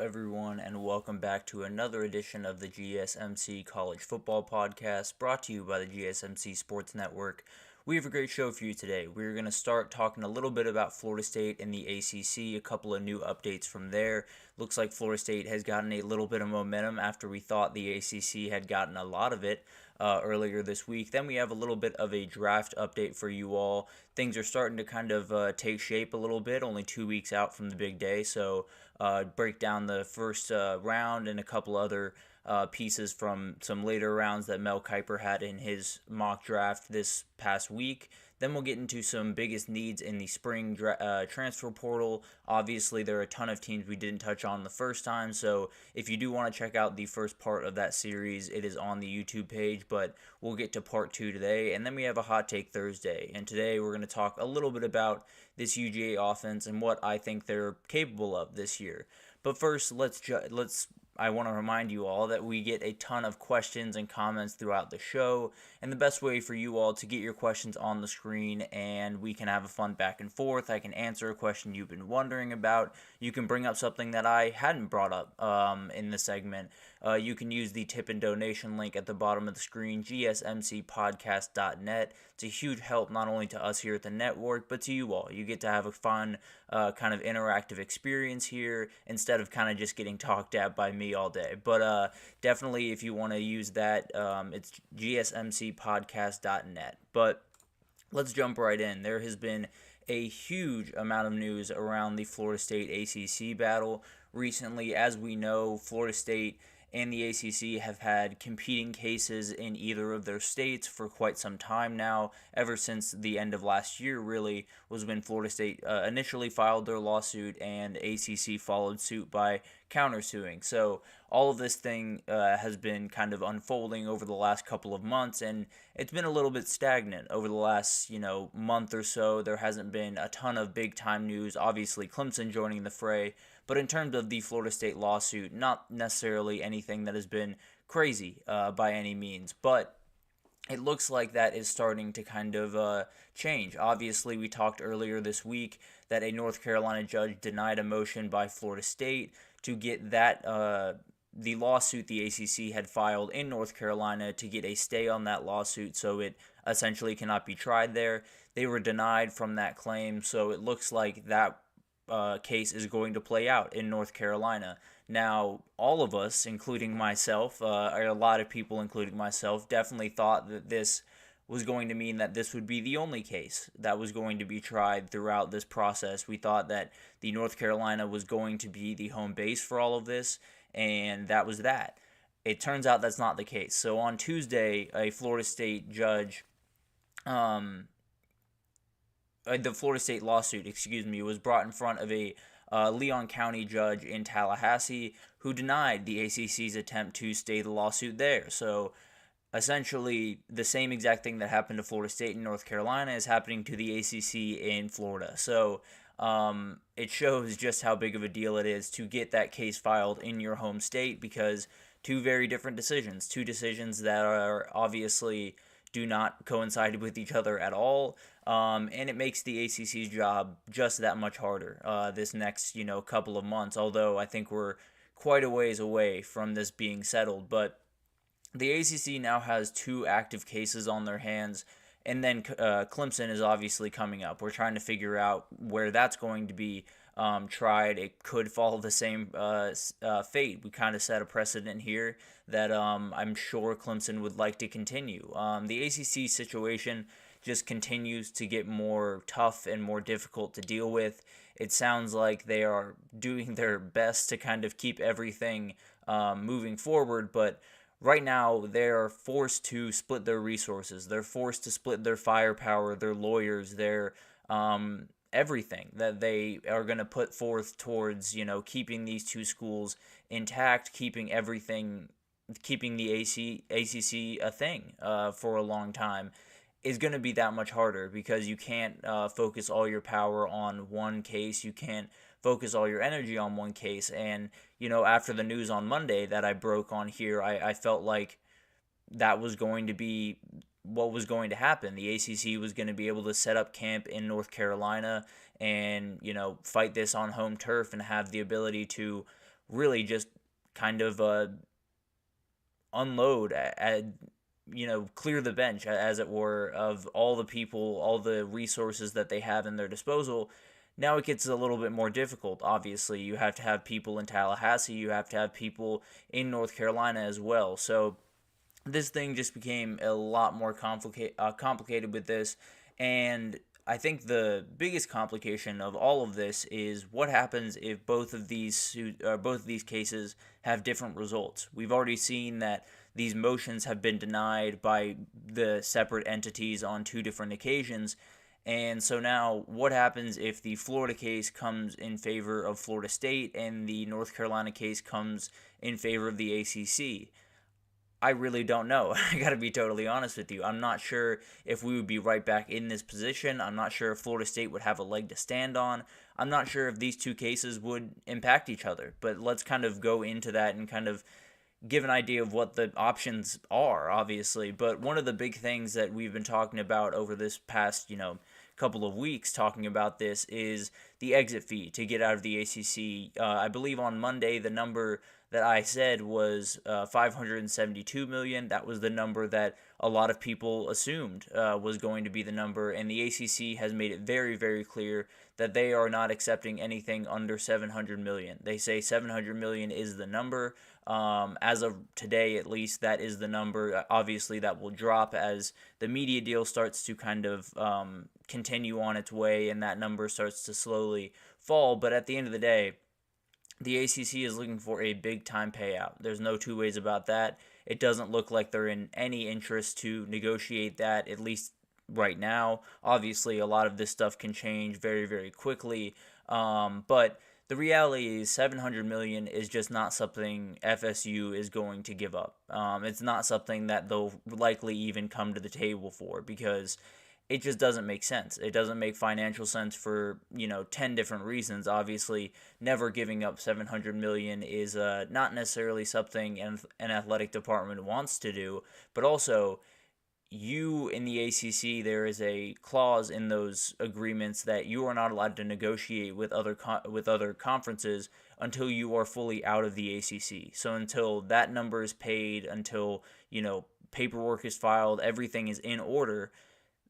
everyone, and welcome back to another edition of the GSMC College Football Podcast, brought to you by the GSMC Sports Network. We have a great show for you today. We're going to start talking a little bit about Florida State and the ACC, a couple of new updates from there. Looks like Florida State has gotten a little bit of momentum after we thought the ACC had gotten a lot of it earlier this week. Then we have a little bit of a draft update for you all. Things are starting to kind of take shape a little bit, only 2 weeks out from the big day, so break down the first round and a couple other pieces from some later rounds that Mel Kiper had in his mock draft this past week. Then we'll get into some biggest needs in the spring transfer portal. Obviously, there are a ton of teams we didn't touch on the first time, so if you do want to check out the first part of that series, it is on the YouTube page, but we'll get to part 2 today. And then we have a Hot Take Thursday, and today we're going to talk a little bit about this UGA offense and what I think they're capable of this year. But first, I want to remind you all that we get a ton of questions and comments throughout the show, and the best way for you all to get your questions on the screen and we can have a fun back and forth. I can answer a question you've been wondering about. You can bring up something that I hadn't brought up in the segment. You can use the tip and donation link at the bottom of the screen, gsmcpodcast.net. It's a huge help not only to us here at the network, but to you all. You get to have a fun kind of interactive experience here instead of kind of just getting talked at by me all day. But definitely, if you want to use that, it's gsmcpodcast.net. But let's jump right in. There has been a huge amount of news around the Florida State ACC battle recently. As we know, Florida State and the ACC have had competing cases in either of their states for quite some time now. Ever since the end of last year, really, was when Florida State initially filed their lawsuit and ACC followed suit by countersuing. So all of this thing has been kind of unfolding over the last couple of months, and it's been a little bit stagnant over the last, month or so. There hasn't been a ton of big-time news. Obviously, Clemson joining the fray. But in terms of the Florida State lawsuit, not necessarily anything that has been crazy by any means, but it looks like that is starting to kind of change. Obviously, we talked earlier this week that a North Carolina judge denied a motion by Florida State to get that the lawsuit the ACC had filed in North Carolina to get a stay on that lawsuit so it essentially cannot be tried there. They were denied from that claim, so it looks like that case is going to play out in North Carolina. Now, all of us, including myself, or a lot of people, including myself, definitely thought that this was going to mean that this would be the only case that was going to be tried throughout this process. We thought that the North Carolina was going to be the home base for all of this, and that was that. It turns out that's not the case. So on Tuesday, a Florida State judge the Florida State lawsuit, was brought in front of a Leon County judge in Tallahassee who denied the ACC's attempt to stay the lawsuit there. So essentially, the same exact thing that happened to Florida State in North Carolina is happening to the ACC in Florida. So it shows just how big of a deal it is to get that case filed in your home state, because two very different decisions, two decisions that are obviously do not coincide with each other at all. And it makes the ACC's job just that much harder this next, couple of months, although I think we're quite a ways away from this being settled. But the ACC now has 2 active cases on their hands, and then Clemson is obviously coming up. We're trying to figure out where that's going to be tried. It could follow the same fate. We kind of set a precedent here that I'm sure Clemson would like to continue. The ACC situation just continues to get more tough and more difficult to deal with. It sounds like they are doing their best to kind of keep everything moving forward, but right now they're forced to split their resources. They're forced to split their firepower, their lawyers, their everything that they are going to put forth towards, keeping these 2 schools intact, keeping the ACC a thing for a long time, is going to be that much harder, because you can't focus all your power on one case. You can't focus all your energy on one case. And, after the news on Monday that I broke on here, I felt like that was going to be what was going to happen. The ACC was going to be able to set up camp in North Carolina and, fight this on home turf and have the ability to really just kind of unload, clear the bench, as it were, of all the people, all the resources that they have in their disposal. Now it gets a little bit more difficult. Obviously, you have to have people in Tallahassee, you have to have people in North Carolina as well. So this thing just became a lot more complicated with this, and I think the biggest complication of all of this is what happens if both of these cases have different results. We've already seen that these motions have been denied by the separate entities on two different occasions. And so now, what happens if the Florida case comes in favor of Florida State and the North Carolina case comes in favor of the ACC? I really don't know. I got to be totally honest with you. I'm not sure if we would be right back in this position. I'm not sure if Florida State would have a leg to stand on. I'm not sure if these two cases would impact each other. But let's kind of go into that and kind of give an idea of what the options are, obviously. But one of the big things that we've been talking about over this past, couple of weeks talking about this is the exit fee to get out of the ACC. I believe on Monday the number that I said was 572 million. That was the number that a lot of people assumed was going to be the number, and the ACC has made it very, very clear that they are not accepting anything under 700 million. They say 700 million is the number. As of today, at least, that is the number. Obviously, that will drop as the media deal starts to kind of continue on its way, and that number starts to slowly fall. But at the end of the day, the ACC is looking for a big-time payout. There's no two ways about that. It doesn't look like they're in any interest to negotiate that, at least right now. Obviously, a lot of this stuff can change very, very quickly. But the reality is $700 million is just not something FSU is going to give up. It's not something that they'll likely even come to the table for, because it just doesn't make sense. It doesn't make financial sense for, 10 different reasons. Obviously, never giving up $700 million is not necessarily something an athletic department wants to do, but also you in the ACC, there is a clause in those agreements that you are not allowed to negotiate with other conferences until you are fully out of the ACC. So until that number is paid, until, paperwork is filed, everything is in order,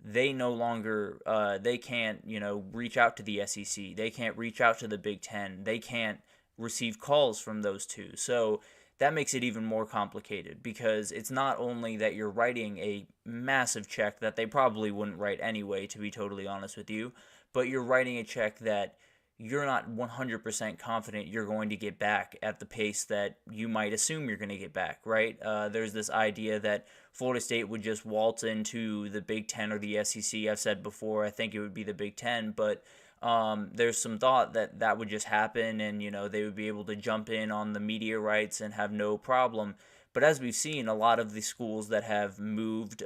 they no longer, they can't, reach out to the SEC. They can't reach out to the Big Ten. They can't receive calls from those two. So that makes it even more complicated, because it's not only that you're writing a massive check that they probably wouldn't write anyway, to be totally honest with you, but you're writing a check that you're not 100% confident you're going to get back at the pace that you might assume you're going to get back, right? There's this idea that Florida State would just waltz into the Big Ten or the SEC. I've said before, I think it would be the Big Ten, but there's some thought that that would just happen, and they would be able to jump in on the media rights and have no problem. But as we've seen, a lot of the schools that have moved,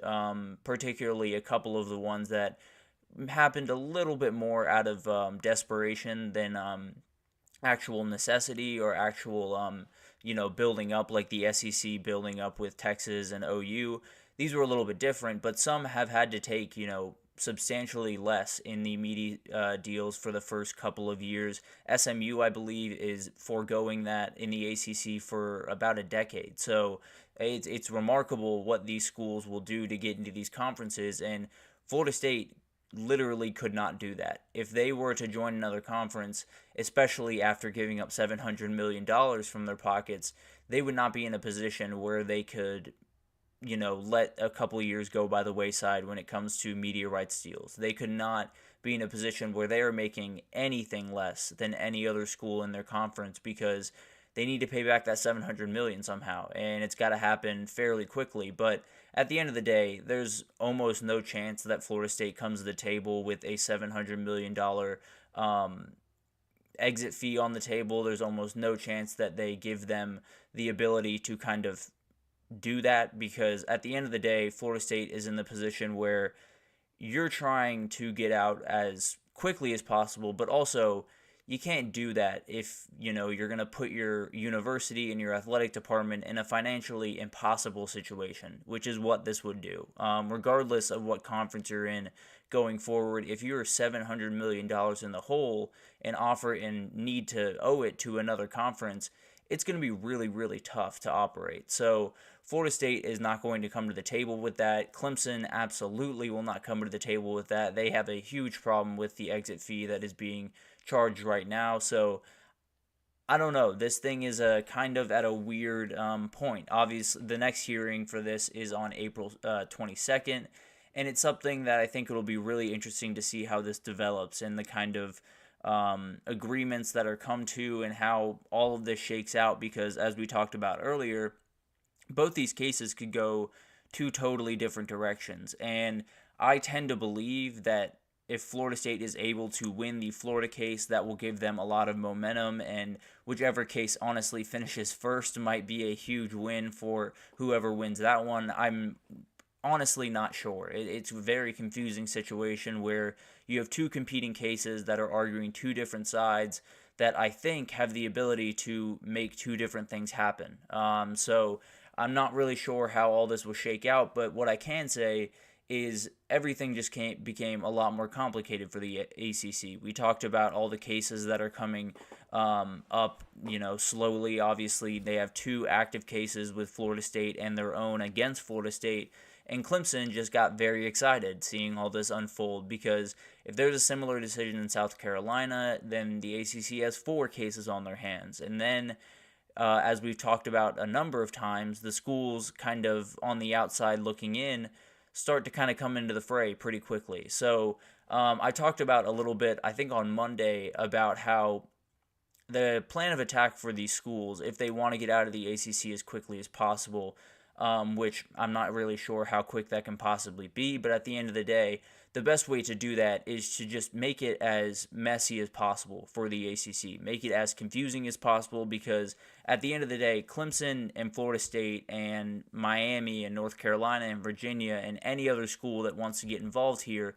particularly a couple of the ones that happened a little bit more out of desperation than actual necessity or actual building up, like the SEC building up with Texas and OU. These were a little bit different, but some have had to take substantially less in the media deals for the first couple of years. SMU, I believe, is foregoing that in the ACC for about a decade. So it's remarkable what these schools will do to get into these conferences, and Florida State literally could not do that. If they were to join another conference, especially after giving up $700 million from their pockets, they would not be in a position where they could let a couple of years go by the wayside when it comes to media rights deals. They could not be in a position where they are making anything less than any other school in their conference, because they need to pay back that $700 million somehow, and it's got to happen fairly quickly. But at the end of the day, there's almost no chance that Florida State comes to the table with a $700 million exit fee on the table. There's almost no chance that they give them the ability to kind of do that, because at the end of the day, Florida State is in the position where you're trying to get out as quickly as possible, but also you can't do that if you're going to put your university and your athletic department in a financially impossible situation, which is what this would do. Regardless of what conference you're in going forward, if you're $700 million in the hole and offer and need to owe it to another conference, it's going to be really, really tough to operate. So Florida State is not going to come to the table with that. Clemson absolutely will not come to the table with that. They have a huge problem with the exit fee that is being charged right now. So I don't know. This thing is kind of at a weird point. Obviously, the next hearing for this is on April 22nd, and it's something that I think it'll be really interesting to see how this develops and the kind of agreements that are come to and how all of this shakes out, because as we talked about earlier, both these cases could go two totally different directions. And I tend to believe that if Florida State is able to win the Florida case, that will give them a lot of momentum, and whichever case honestly finishes first might be a huge win for whoever wins that one. I'm honestly not sure. It's a very confusing situation where you have two competing cases that are arguing two different sides that I think have the ability to make two different things happen. So I'm not really sure how all this will shake out, but what I can say is everything just became a lot more complicated for the ACC. We talked about all the cases that are coming up, slowly. Obviously, they have two active cases with Florida State and their own against Florida State. And Clemson just got very excited seeing all this unfold, because if there's a similar decision in South Carolina, then the ACC has 4 cases on their hands. And then, as we've talked about a number of times, the schools kind of on the outside looking in start to kind of come into the fray pretty quickly. So I talked about a little bit, I think on Monday, about how the plan of attack for these schools, if they want to get out of the ACC as quickly as possible, which I'm not really sure how quick that can possibly be, but at the end of the day, the best way to do that is to just make it as messy as possible for the ACC. Make it as confusing as possible, because at the end of the day, Clemson and Florida State and Miami and North Carolina and Virginia and any other school that wants to get involved here,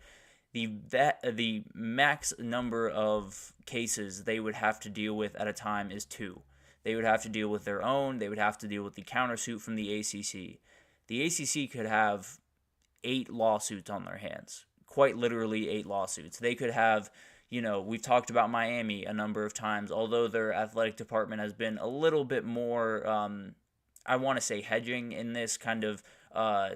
the max number of cases they would have to deal with at a time is 2. They would have to deal with their own. They would have to deal with the countersuit from the ACC. The ACC could have 8 lawsuits on their hands. Quite literally 8 lawsuits. They could have, we've talked about Miami a number of times, although their athletic department has been a little bit more, I want to say hedging in this, kind of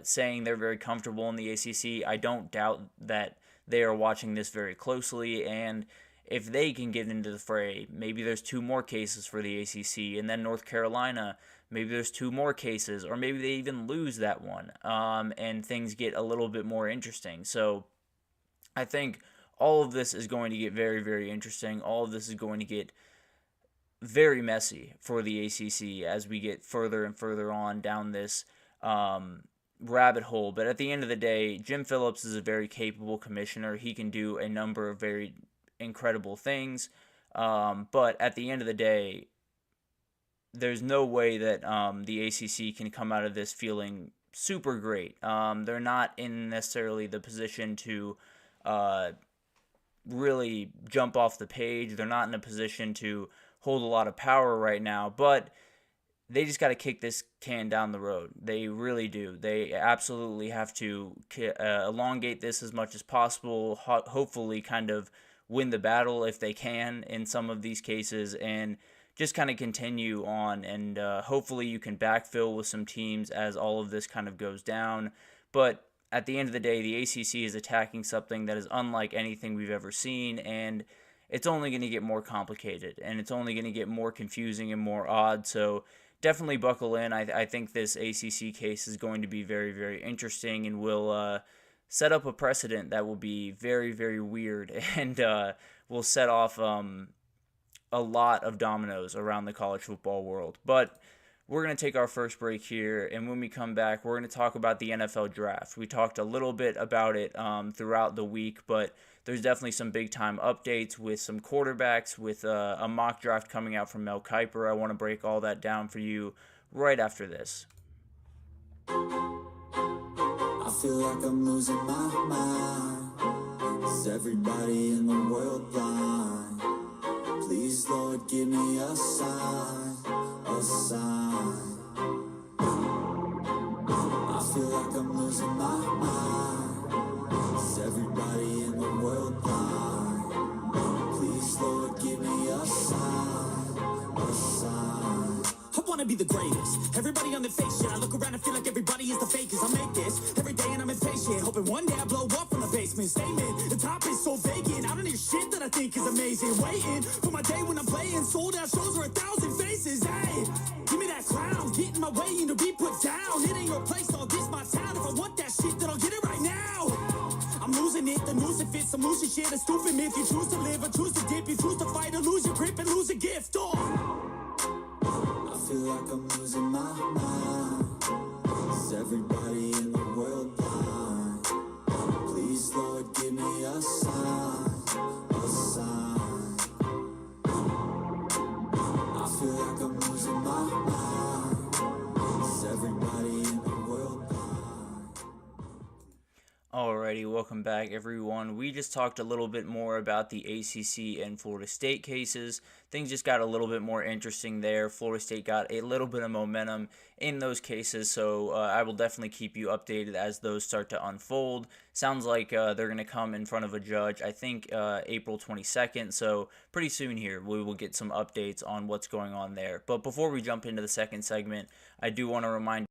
saying they're very comfortable in the ACC. I don't doubt that they are watching this very closely, and if they can get into the fray, maybe there's 2 more cases for the ACC, and then North Carolina, maybe there's 2 more cases, or maybe they even lose that one, and things get a little bit more interesting. So I think all of this is going to get very, very interesting. All of this is going to get very messy for the ACC as we get further and further on down this rabbit hole. But at the end of the day, Jim Phillips is a very capable commissioner. He can do a number of very incredible things. But at the end of the day, there's no way that the ACC can come out of this feeling super great. They're not in necessarily the position to really jump off the page. They're not in a position to hold a lot of power right now, but they just got to kick this can down the road. They really do. They absolutely have to elongate this as much as possible, hopefully kind of win the battle if they can in some of these cases, and just kind of continue on, and hopefully you can backfill with some teams as all of this kind of goes down. But at the end of the day, the ACC is attacking something that is unlike anything we've ever seen, and it's only going to get more complicated, and it's only going to get more confusing and more odd. So definitely buckle in. I think this ACC case is going to be very, very interesting, and will set up a precedent that will be very, very weird, and will set off a lot of dominoes around the college football world. But we're going to take our first break here, and when we come back, we're going to talk about the NFL draft. We talked a little bit about it throughout the week, but there's definitely some big-time updates with some quarterbacks, with a mock draft coming out from Mel Kiper. I want to break all that down for you right after this. I feel like I'm losing my mind. Is everybody in the world blind? Please, Lord, give me a sign, a sign. I feel like I'm losing my mind. Is everybody in the world blind? Please, Lord, give me a sign, a sign. wanna be the greatest. Everybody on the fake shit. I look around and feel like everybody is the fakest. I make this every day and I'm impatient, hoping one day I blow up from the basement. Statement, the top is so vacant. I don't hear shit that I think is amazing. Waiting for my day when I'm playing sold out shows for 1,000 faces. Hey, give me that crown, get in my way and to be put down. It ain't your place, all this my town. If I want that shit, then I'll get it right now. I'm losing it, the noose it fits. I'm losing shit, a stupid myth. You choose to live or choose to dip. You choose to fight or lose your grip and lose a gift. I feel like I'm losing my mind. Is everybody in the world blind? Please, Lord, give me a sign, a sign. I feel like I'm losing my mind. Is everybody in the world blind? Alrighty, welcome back everyone. We just talked a little bit more about the ACC and Florida State cases. Things just got a little bit more interesting there. Florida State got a little bit of momentum in those cases, so I will definitely keep you updated as those start to unfold. Sounds like they're going to come in front of a judge, I think April 22nd, so pretty soon here we will get some updates on what's going on there. But before we jump into the second segment, I do want to remind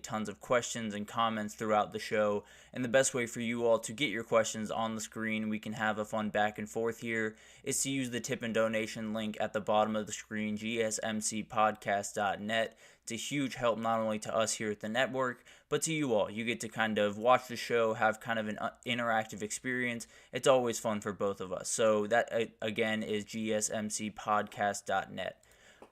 tons of questions and comments throughout the show, and the best way for you all to get your questions on the screen, we can have a fun back and forth here, is to use the tip and donation link at the bottom of the screen, gsmcpodcast.net. It's a huge help not only to us here at the network, but to you all. You get to kind of watch the show, have kind of an interactive experience. It's always fun for both of us. So that, again, is gsmcpodcast.net.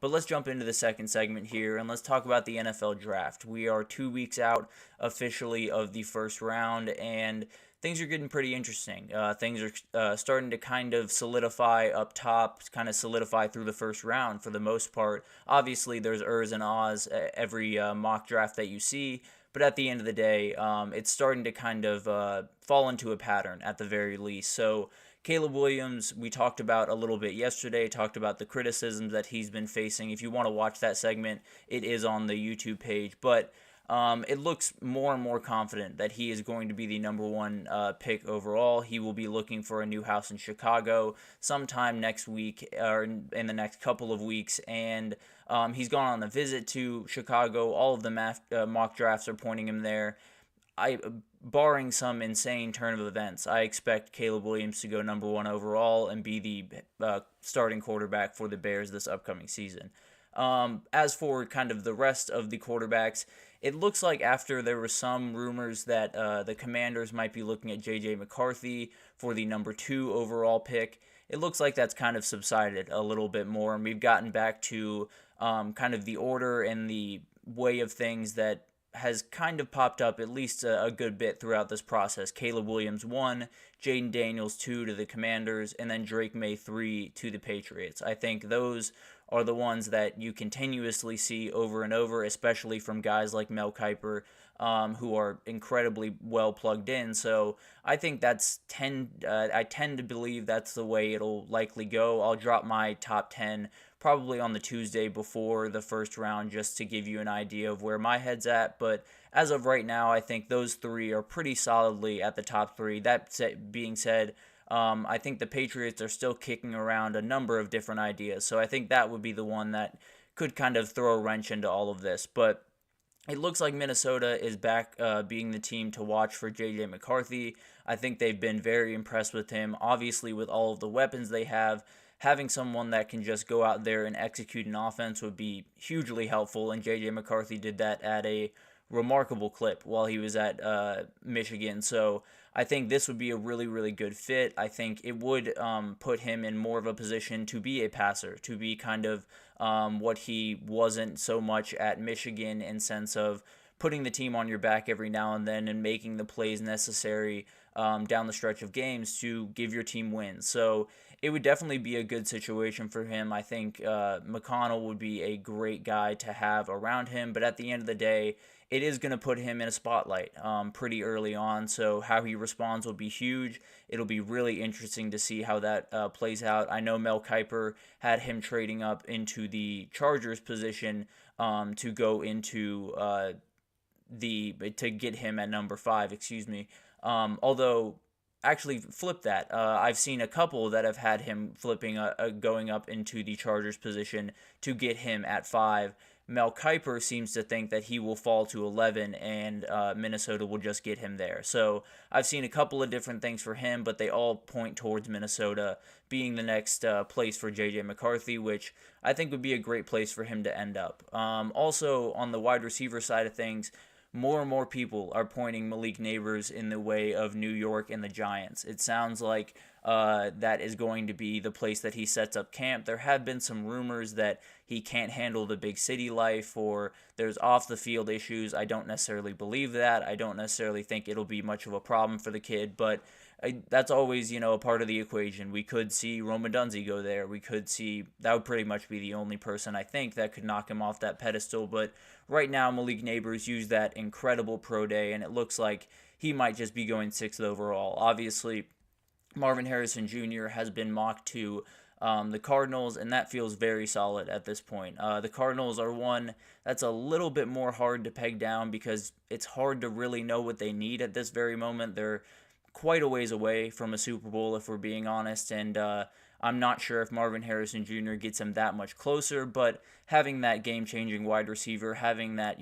But let's jump into the second segment here, and let's talk about the NFL Draft. We are 2 weeks out officially of the first round, and things are getting pretty interesting. Things are starting to kind of solidify up top, kind of solidify through the first round for the most part. Obviously, there's ers and ahs every mock draft that you see, but at the end of the day, it's starting to kind of fall into a pattern at the very least. So Caleb Williams, we talked about a little bit yesterday, talked about the criticisms that he's been facing. If you want to watch that segment, it is on the YouTube page. But it looks more and more confident that he is going to be the number one pick overall. He will be looking for a new house in Chicago sometime next week or in the next couple of weeks. And he's gone on a visit to Chicago. All of the mock drafts are pointing him there. Barring some insane turn of events, I expect Caleb Williams to go number one overall and be the starting quarterback for the Bears this upcoming season. As for kind of the rest of the quarterbacks, it looks like after there were some rumors that the Commanders might be looking at J.J. McCarthy for the number 2 overall pick, it looks like that's kind of subsided a little bit more, and we've gotten back to kind of the order and the way of things that has kind of popped up at least a good bit throughout this process. Caleb Williams 1, Jaden Daniels 2 to the Commanders, and then Drake May 3 to the Patriots. I think those are the ones that you continuously see over and over, especially from guys like Mel Kiper, who are incredibly well plugged in. So I think I tend to believe that's the way it'll likely go. I'll drop my top 10 probably on the Tuesday before the first round just to give you an idea of where my head's at. But as of right now, I think those three are pretty solidly at the top 3. That being said, I think the Patriots are still kicking around a number of different ideas. So I think that would be the one that could kind of throw a wrench into all of this. But it looks like Minnesota is back being the team to watch for J.J. McCarthy. I think they've been very impressed with him. Obviously, with all of the weapons they have, having someone that can just go out there and execute an offense would be hugely helpful, and J.J. McCarthy did that at a remarkable clip while he was at Michigan. So I think this would be a really, really good fit. I think it would put him in more of a position to be a passer, to be kind of what he wasn't so much at Michigan in sense of putting the team on your back every now and then and making the plays necessary down the stretch of games to give your team wins. So it would definitely be a good situation for him. I think McConnell would be a great guy to have around him, but at the end of the day, it is going to put him in a spotlight pretty early on, so how he responds will be huge. It'll be really interesting to see how that plays out. I know Mel Kiper had him trading up into the Chargers position to go into to get him at number 5, although actually flip that. I've seen a couple that have had him flipping, going up into the Chargers position to get him at 5. Mel Kiper seems to think that he will fall to 11 and Minnesota will just get him there. So I've seen a couple of different things for him, but they all point towards Minnesota being the next place for J.J. McCarthy, which I think would be a great place for him to end up. Also, on the wide receiver side of things, more and more people are pointing Malik Neighbors in the way of New York and the Giants. It sounds like that is going to be the place that he sets up camp. There have been some rumors that he can't handle the big city life or there's off the field issues. I don't necessarily believe that. I don't necessarily think it'll be much of a problem for the kid, but that's always, a part of the equation. We could see Rome Odunze go there. We could see, that would pretty much be the only person I think that could knock him off that pedestal. But right now, Malik Neighbors used that incredible pro day, and it looks like he might just be going 6th overall. Obviously, Marvin Harrison Jr. has been mocked to the Cardinals, and that feels very solid at this point. The Cardinals are one that's a little bit more hard to peg down because it's hard to really know what they need at this very moment. They're quite a ways away from a Super Bowl, if we're being honest, and I'm not sure if Marvin Harrison Jr. gets him that much closer, but having that game-changing wide receiver, having that,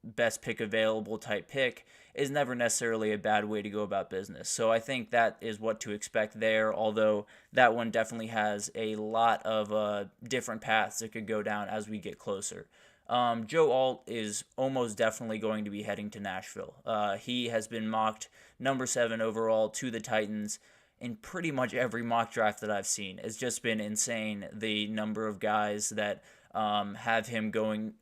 best pick available type pick is never necessarily a bad way to go about business. So I think that is what to expect there, although that one definitely has a lot of different paths that could go down as we get closer. Joe Alt is almost definitely going to be heading to Nashville. He has been mocked number 7 overall to the Titans in pretty much every mock draft that I've seen. It's just been insane, the number of guys that have him going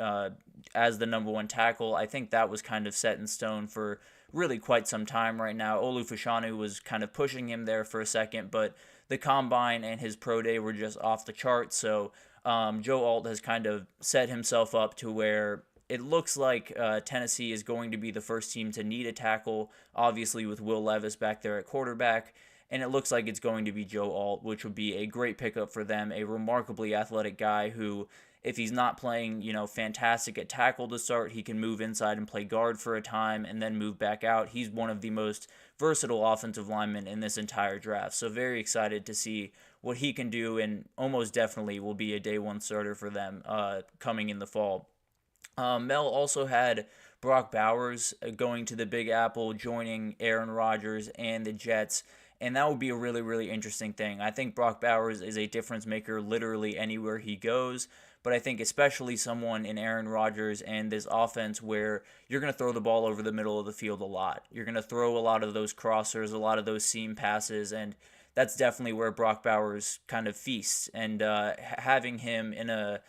as the number 1 tackle. I think that was kind of set in stone for really quite some time right now. Olu Fashanu was kind of pushing him there for a second, but the Combine and his pro day were just off the charts, so Joe Alt has kind of set himself up to where it looks like Tennessee is going to be the first team to need a tackle, obviously with Will Levis back there at quarterback, and it looks like it's going to be Joe Alt, which would be a great pickup for them, a remarkably athletic guy who, if he's not playing, fantastic at tackle to start, he can move inside and play guard for a time and then move back out. He's one of the most versatile offensive linemen in this entire draft, so very excited to see what he can do, and almost definitely will be a day 1 starter for them coming in the fall. Mel also had Brock Bowers going to the Big Apple, joining Aaron Rodgers and the Jets, and that would be a really, really interesting thing. I think Brock Bowers is a difference maker literally anywhere he goes, but I think especially someone in Aaron Rodgers and this offense where you're going to throw the ball over the middle of the field a lot. You're going to throw a lot of those crossers, a lot of those seam passes, and that's definitely where Brock Bowers kind of feasts. And having him in a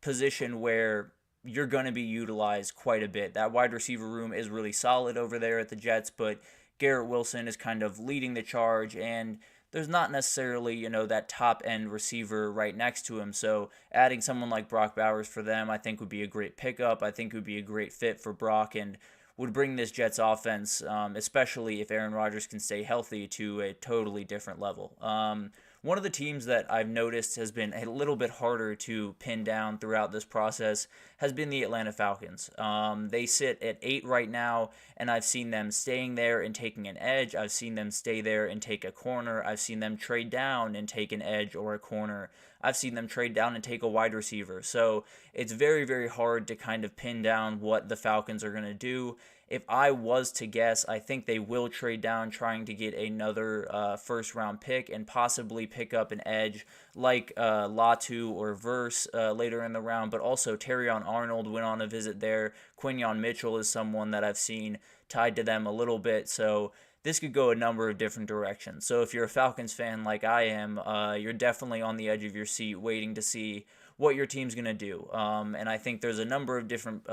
position where you're going to be utilized quite a bit. That wide receiver room is really solid over there at the Jets, but Garrett Wilson is kind of leading the charge, and there's not necessarily, that top-end receiver right next to him. So adding someone like Brock Bowers for them, I think would be a great pickup. I think would be a great fit for Brock and would bring this Jets offense, especially if Aaron Rodgers can stay healthy, to a totally different level. One of the teams that I've noticed has been a little bit harder to pin down throughout this process has been the Atlanta Falcons. They sit at 8 right now, and I've seen them staying there and taking an edge. I've seen them stay there and take a corner. I've seen them trade down and take an edge or a corner. I've seen them trade down and take a wide receiver. So it's very, very hard to kind of pin down what the Falcons are going to do. If I was to guess, I think they will trade down, trying to get another first-round pick and possibly pick up an edge like Latu or Verse later in the round. But also Terrion Arnold went on a visit there. Quinyon Mitchell is someone that I've seen tied to them a little bit. So this could go a number of different directions. So if you're a Falcons fan like I am, you're definitely on the edge of your seat waiting to see what your team's going to do. And I think there's a number of different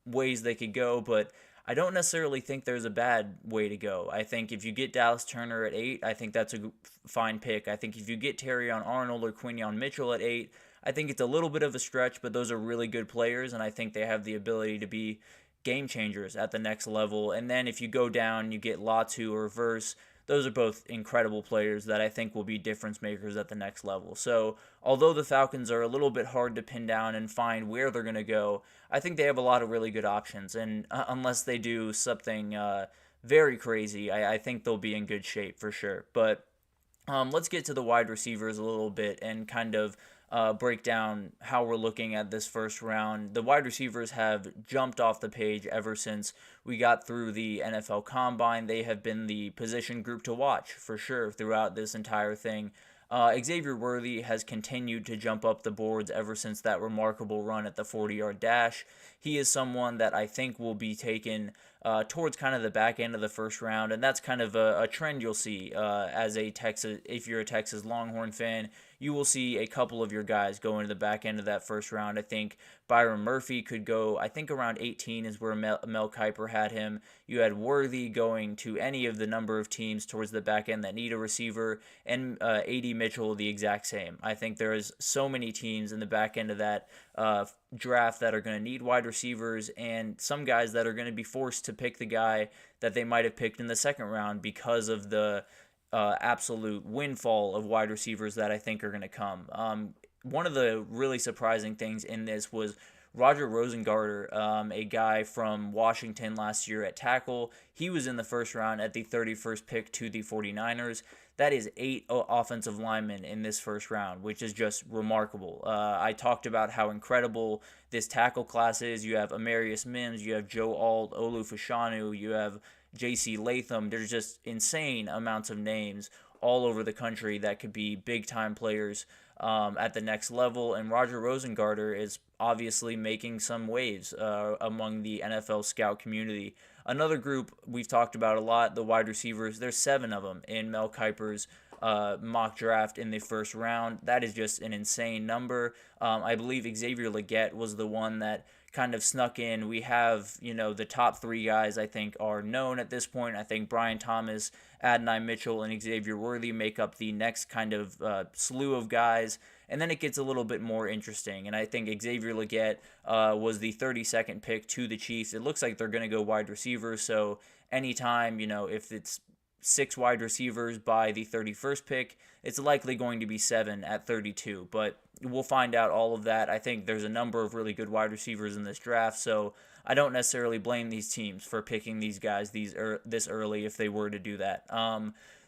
ways they could go, but I don't necessarily think there's a bad way to go. I think if you get Dallas Turner at 8, I think that's a fine pick. I think if you get Terrion Arnold or Quinyon Mitchell at 8, I think it's a little bit of a stretch, but those are really good players, and I think they have the ability to be game changers at the next level. And then if you go down, you get Latu or Verse. Those are both incredible players that I think will be difference makers at the next level. So although the Falcons are a little bit hard to pin down and find where they're going to go, I think they have a lot of really good options. And unless they do something very crazy, I think they'll be in good shape for sure. But let's get to the wide receivers a little bit and kind of break down how we're looking at this first round. The wide receivers have jumped off the page ever since we got through the NFL Combine. They have been the position group to watch for sure throughout this entire thing. Xavier Worthy has continued to jump up the boards ever since that remarkable run at the 40-yard dash. He is someone that I think will be taken towards kind of the back end of the first round, and that's kind of a trend you'll see as a Texas. If you're a Texas Longhorn fan, you will see a couple of your guys go into the back end of that first round. I think Byron Murphy could go, I think around 18 is where Mel Kiper had him. You had Worthy going to any of the number of teams towards the back end that need a receiver, and A.D. Mitchell the exact same. I think there's so many teams in the back end of that draft that are going to need wide receivers, and some guys that are going to be forced to pick the guy that they might have picked in the second round because of the absolute windfall of wide receivers that I think are going to come. One of the really surprising things in this was Roger Rosengarter, a guy from Washington last year at tackle. He was in the first round at the 31st pick to the 49ers. That is 8 offensive linemen in this first round, which is just remarkable. I talked about how incredible this tackle class is. You have Amarius Mims, you have Joe Alt, Olu Fashanu, you have J.C. Latham. There's just insane amounts of names all over the country that could be big-time players at the next level, and Roger Rosengarter is obviously making some waves among the NFL scout community. Another group we've talked about a lot, the wide receivers, there's 7 of them in Mel Kiper's mock draft in the first round. That is just an insane number. I believe Xavier Legette was the one that kind of snuck in. We have, the top 3 guys I think are known at this point. I think Brian Thomas, Adonai Mitchell, and Xavier Worthy make up the next kind of slew of guys. And then it gets a little bit more interesting. And I think Xavier Legette was the 32nd pick to the Chiefs. It looks like they're going to go wide receiver. So anytime, if it's 6 wide receivers by the 31st pick, it's likely going to be 7 at 32. But we'll find out all of that. I think there's a number of really good wide receivers in this draft, so I don't necessarily blame these teams for picking these guys this early if they were to do that.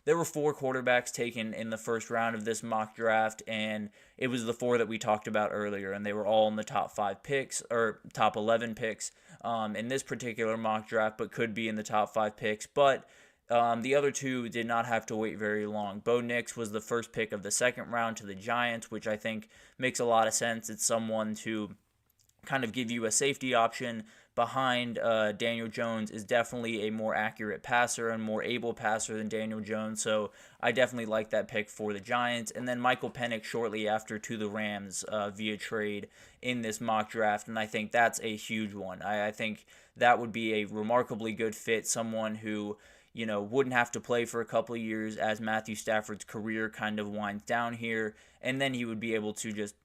There were 4 quarterbacks taken in the first round of this mock draft, and it was the 4 that we talked about earlier, and they were all in the top 5 picks, or top 11 picks in this particular mock draft, but could be in the top 5 picks. But the other 2 did not have to wait very long. Bo Nix was the first pick of the second round to the Giants, which I think makes a lot of sense. It's someone to kind of give you a safety option behind Daniel Jones, is definitely a more accurate passer and more able passer than Daniel Jones. So I definitely like that pick for the Giants. And then Michael Penix shortly after to the Rams via trade in this mock draft. And I think that's a huge one. I think that would be a remarkably good fit, someone who wouldn't have to play for a couple of years as Matthew Stafford's career kind of winds down here, and then he would be able to just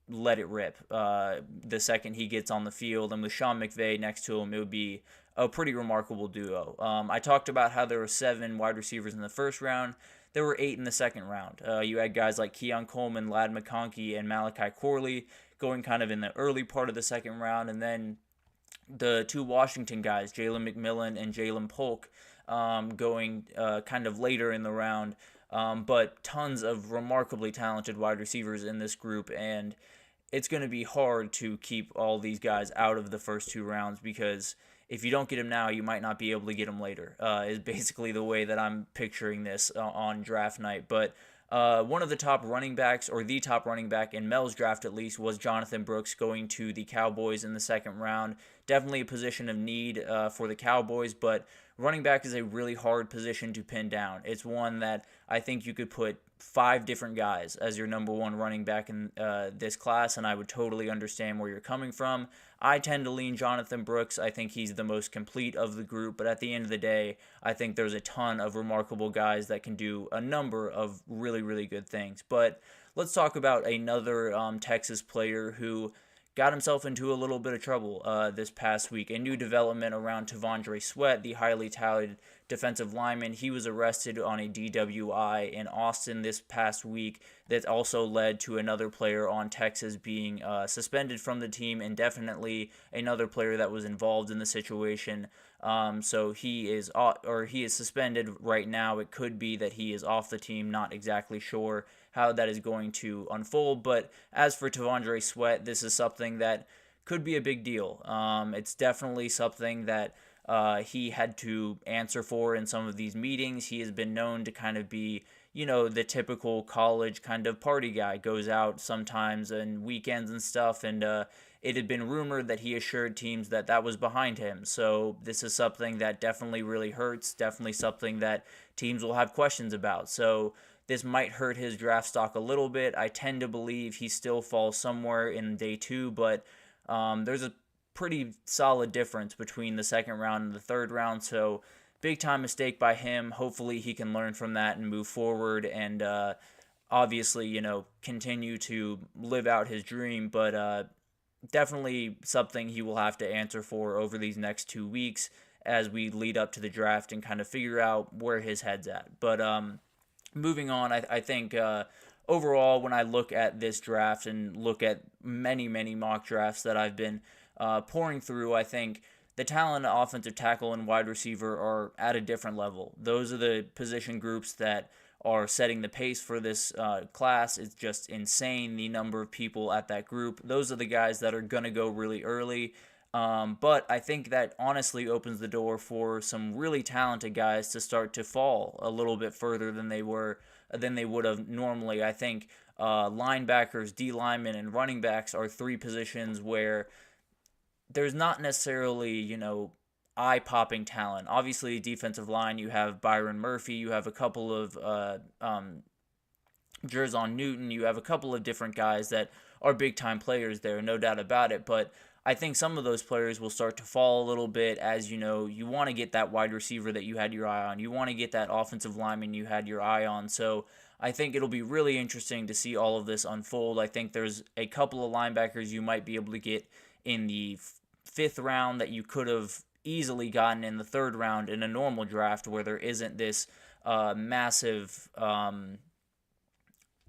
let it rip the second he gets on the field. And with Sean McVay next to him, it would be a pretty remarkable duo. I talked about how there were 7 wide receivers in the first round. There were 8 in the second round. You had guys like Keon Coleman, Ladd McConkey, and Malachi Corley going kind of in the early part of the second round, and then the 2 Washington guys, Jalen McMillan and Jalen Polk, going kind of later in the round, but tons of remarkably talented wide receivers in this group, and it's going to be hard to keep all these guys out of the first 2 rounds, because if you don't get them now, you might not be able to get them later, is basically the way that I'm picturing this on draft night. But one of the top running backs, or the top running back in Mel's draft at least, was Jonathan Brooks going to the Cowboys in the second round. Definitely a position of need for the Cowboys, but running back is a really hard position to pin down. It's one that I think you could put 5 different guys as your number 1 running back in this class, and I would totally understand where you're coming from. I tend to lean Jonathan Brooks. I think he's the most complete of the group, but at the end of the day, I think there's a ton of remarkable guys that can do a number of really, really good things. But let's talk about another Texas player who got himself into a little bit of trouble this past week. A new development around T'Vondre Sweat, the highly touted defensive lineman. He was arrested on a DWI in Austin this past week. That also led to another player on Texas being suspended from the team indefinitely, another player that was involved in the situation. So he is suspended right now. It could be that he is off the team, not exactly sure how that is going to unfold. But as for T'Vondre Sweat, this is something that could be a big deal. It's definitely something that he had to answer for in some of these meetings. He has been known to kind of be, the typical college kind of party guy, goes out sometimes on weekends and stuff, and it had been rumored that he assured teams that that was behind him. So this is something that definitely really hurts, definitely something that teams will have questions about. So this might hurt his draft stock a little bit. I tend to believe he still falls somewhere in day 2, but there's a pretty solid difference between the second round and the third round. So big time mistake by him. Hopefully he can learn from that and move forward and obviously, continue to live out his dream. But definitely something he will have to answer for over these next 2 weeks as we lead up to the draft and kind of figure out where his head's at. But moving on, I think overall, when I look at this draft and look at many, many mock drafts that I've been pouring through, I think the talent at offensive tackle and wide receiver are at a different level. Those are the position groups that are setting the pace for this class. It's just insane, the number of people at that group. Those are the guys that are going to go really early. But I think that honestly opens the door for some really talented guys to start to fall a little bit further than they would have normally. I think linebackers, D linemen, and running backs are 3 positions where there's not necessarily, eye-popping talent. Obviously, defensive line, you have Byron Murphy, you have a couple of Jerzon Newton, you have a couple of different guys that are big-time players there, no doubt about it, but I think some of those players will start to fall a little bit as, you want to get that wide receiver that you had your eye on. You want to get that offensive lineman you had your eye on. So I think it'll be really interesting to see all of this unfold. I think there's a couple of linebackers you might be able to get in the 5th round that you could have easily gotten in the 3rd round in a normal draft where there isn't this massive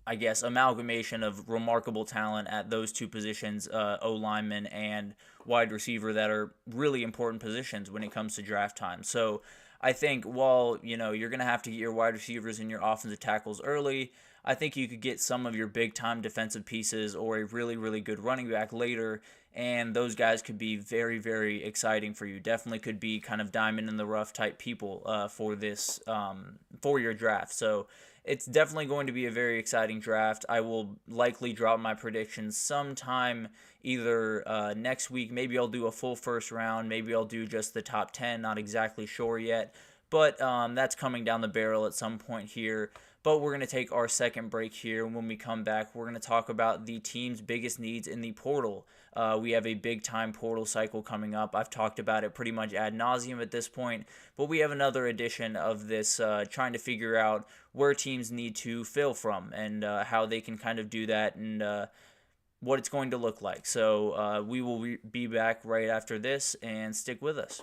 amalgamation of remarkable talent at those 2 positions, O-lineman and wide receiver, that are really important positions when it comes to draft time. So I think while, you're going to have to get your wide receivers and your offensive tackles early, I think you could get some of your big-time defensive pieces or a really, really good running back later, and those guys could be very, very exciting for you. Definitely could be kind of diamond in the rough type people for this for your draft. So it's definitely going to be a very exciting draft. I will likely drop my predictions sometime either next week. Maybe I'll do a full first round. Maybe I'll do just the top 10. Not exactly sure yet. But that's coming down the barrel at some point here. But we're going to take our second break here. And when we come back, we're going to talk about the team's biggest needs in the portal. We have a big-time portal cycle coming up. I've talked about it pretty much ad nauseum at this point. But we have another edition of this trying to figure out where teams need to fill from and how they can kind of do that and what it's going to look like. So we will be back right after this, and stick with us.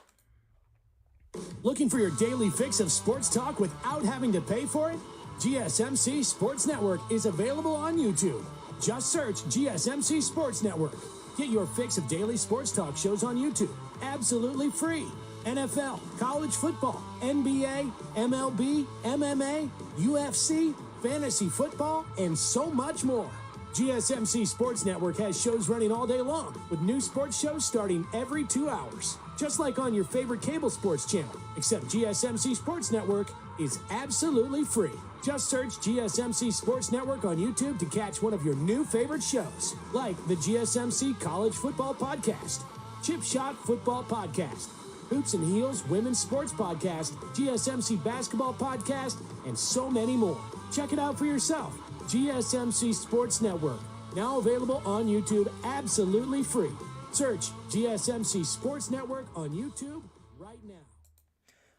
Looking for your daily fix of sports talk without having to pay for it? GSMC Sports Network is available on YouTube. Just search GSMC Sports Network. Get your fix of daily sports talk shows on YouTube, absolutely free. NFL, college football, NBA, MLB, MMA, UFC, fantasy football, and so much more. GSMC Sports Network has shows running all day long, with new sports shows starting every 2 hours. Just like on your favorite cable sports channel, except GSMC Sports Network is absolutely free. Just search GSMC Sports Network on YouTube to catch one of your new favorite shows, like the GSMC College Football Podcast, Chip Shot Football Podcast, Hoops and Heels Women's Sports Podcast, GSMC Basketball Podcast, and so many more. Check it out for yourself. GSMC Sports Network, now available on YouTube absolutely free. Search GSMC Sports Network on YouTube right now.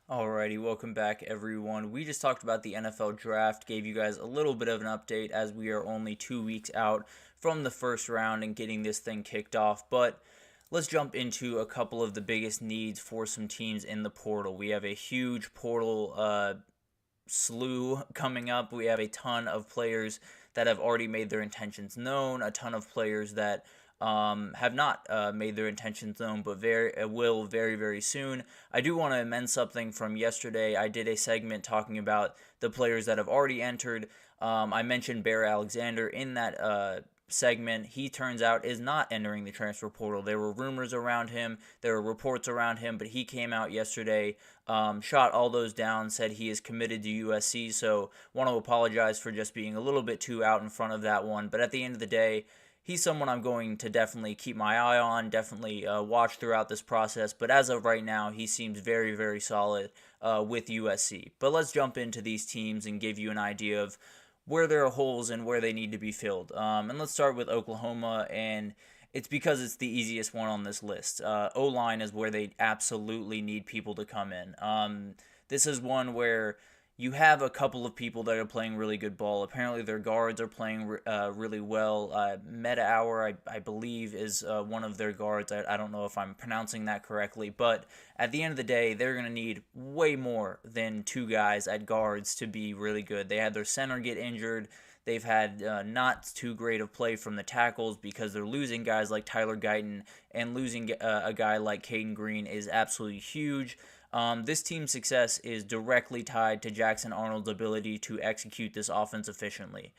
Alrighty, welcome back everyone. We just talked about the NFL draft, gave you guys a little bit of an update as we are only 2 weeks out from the first round and getting this thing kicked off, but let's jump into a couple of the biggest needs for some teams in the portal. We have a huge portal slew coming up. We have a ton of players that have already made their intentions known, a ton of players that have not made their intentions known, but will very, very soon. I do want to amend something from yesterday. I did a segment talking about the players that have already entered. I mentioned Bear Alexander in that segment. He turns out is not entering the transfer portal. There were rumors around him, there were reports around him, but he came out yesterday, shot all those down, said he is committed to USC. So want to apologize for just being a little bit too out in front of that one. But at the end of the day, he's someone I'm going to definitely keep my eye on, definitely watch throughout this process. But as of right now, he seems very, very solid with USC. But let's jump into these teams and give you an idea of where there are holes and where they need to be filled. And let's start with Oklahoma, and it's because it's the easiest one on this list. O-line is where they absolutely need people to come in. This is one where you have a couple of people that are playing really good ball. Apparently their guards are playing really well. Meta Hour, I believe, is one of their guards. I don't know if I'm pronouncing that correctly, but at the end of the day, they're going to need way more than two guys at guards to be really good. They had their center get injured. They've had not too great of play from the tackles because they're losing guys like Tyler Guyton, and losing a guy like Caden Green is absolutely huge. This team's success is directly tied to Jackson Arnold's ability to execute this offense efficiently.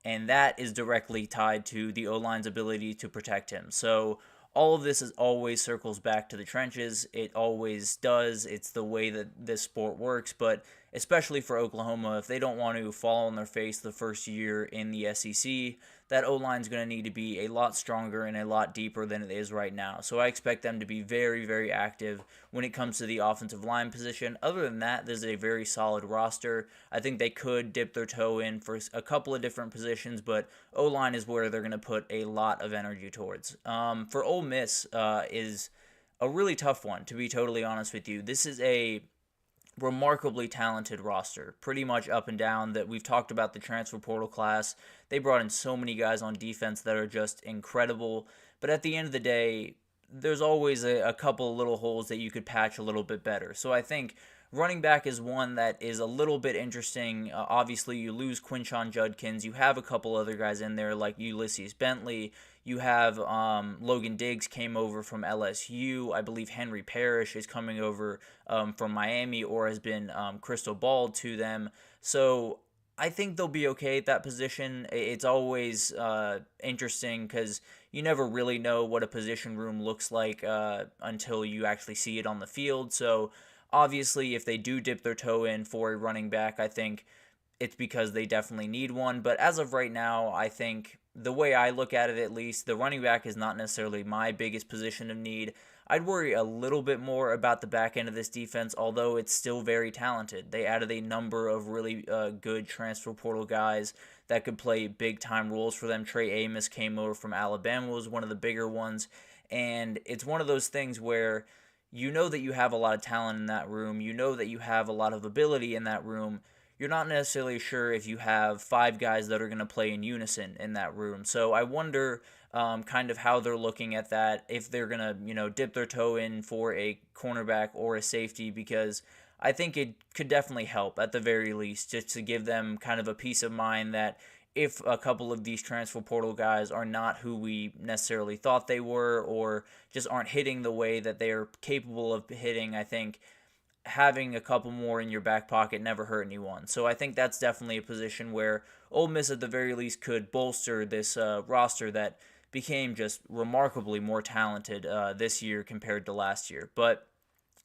And that is directly tied to the O-line's ability to protect him. So all of this always circles back to the trenches. It always does. It's the way that this sport works. But especially for Oklahoma, if they don't want to fall on their face the first year in the SEC, that O-line is going to need to be a lot stronger and a lot deeper than it is right now. So I expect them to be very, very active when it comes to the offensive line position. Other than that, this is a very solid roster. I think they could dip their toe in for a couple of different positions, but O-line is where they're going to put a lot of energy towards. For Ole Miss is a really tough one, to be totally honest with you. This is a remarkably talented roster, pretty much up and down. That we've talked about the transfer portal class. They brought in so many guys on defense that are just incredible, but at the end of the day, there's always a couple of little holes that you could patch a little bit better. So I think running back is one that is a little bit interesting. Obviously, you lose Quinshon Judkins. You have a couple other guys in there like Ulysses Bentley. You have Logan Diggs came over from LSU. I believe Henry Parrish is coming over from Miami or has been crystal balled to them. So I think they'll be okay at that position. It's always interesting because you never really know what a position room looks like until you actually see it on the field. So obviously, if they do dip their toe in for a running back, I think it's because they definitely need one. But as of right now, I think the way I look at it, at least, the running back is not necessarily my biggest position of need. I'd worry a little bit more about the back end of this defense, although it's still very talented. They added a number of really good transfer portal guys that could play big-time roles for them. Trey Amos came over from Alabama, was one of the bigger ones. And it's one of those things where you know that you have a lot of talent in that room. You know that you have a lot of ability in that room. You're not necessarily sure if you have five guys that are going to play in unison in that room. So I wonder kind of how they're looking at that, if they're going to, dip their toe in for a cornerback or a safety, because I think it could definitely help at the very least just to give them kind of a peace of mind that if a couple of these transfer portal guys are not who we necessarily thought they were or just aren't hitting the way that they are capable of hitting, I think having a couple more in your back pocket never hurt anyone. So I think that's definitely a position where Ole Miss at the very least could bolster this roster that became just remarkably more talented this year compared to last year. But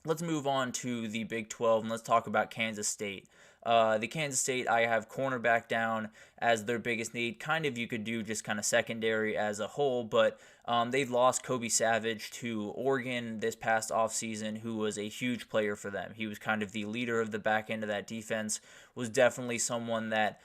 let's move on to the Big 12 and let's talk about Kansas State. The Kansas State, I have cornerback down as their biggest need. Kind of you could do just kind of secondary as a whole, but they've lost Kobe Savage to Oregon this past offseason, who was a huge player for them. He was kind of the leader of the back end of that defense, was definitely someone that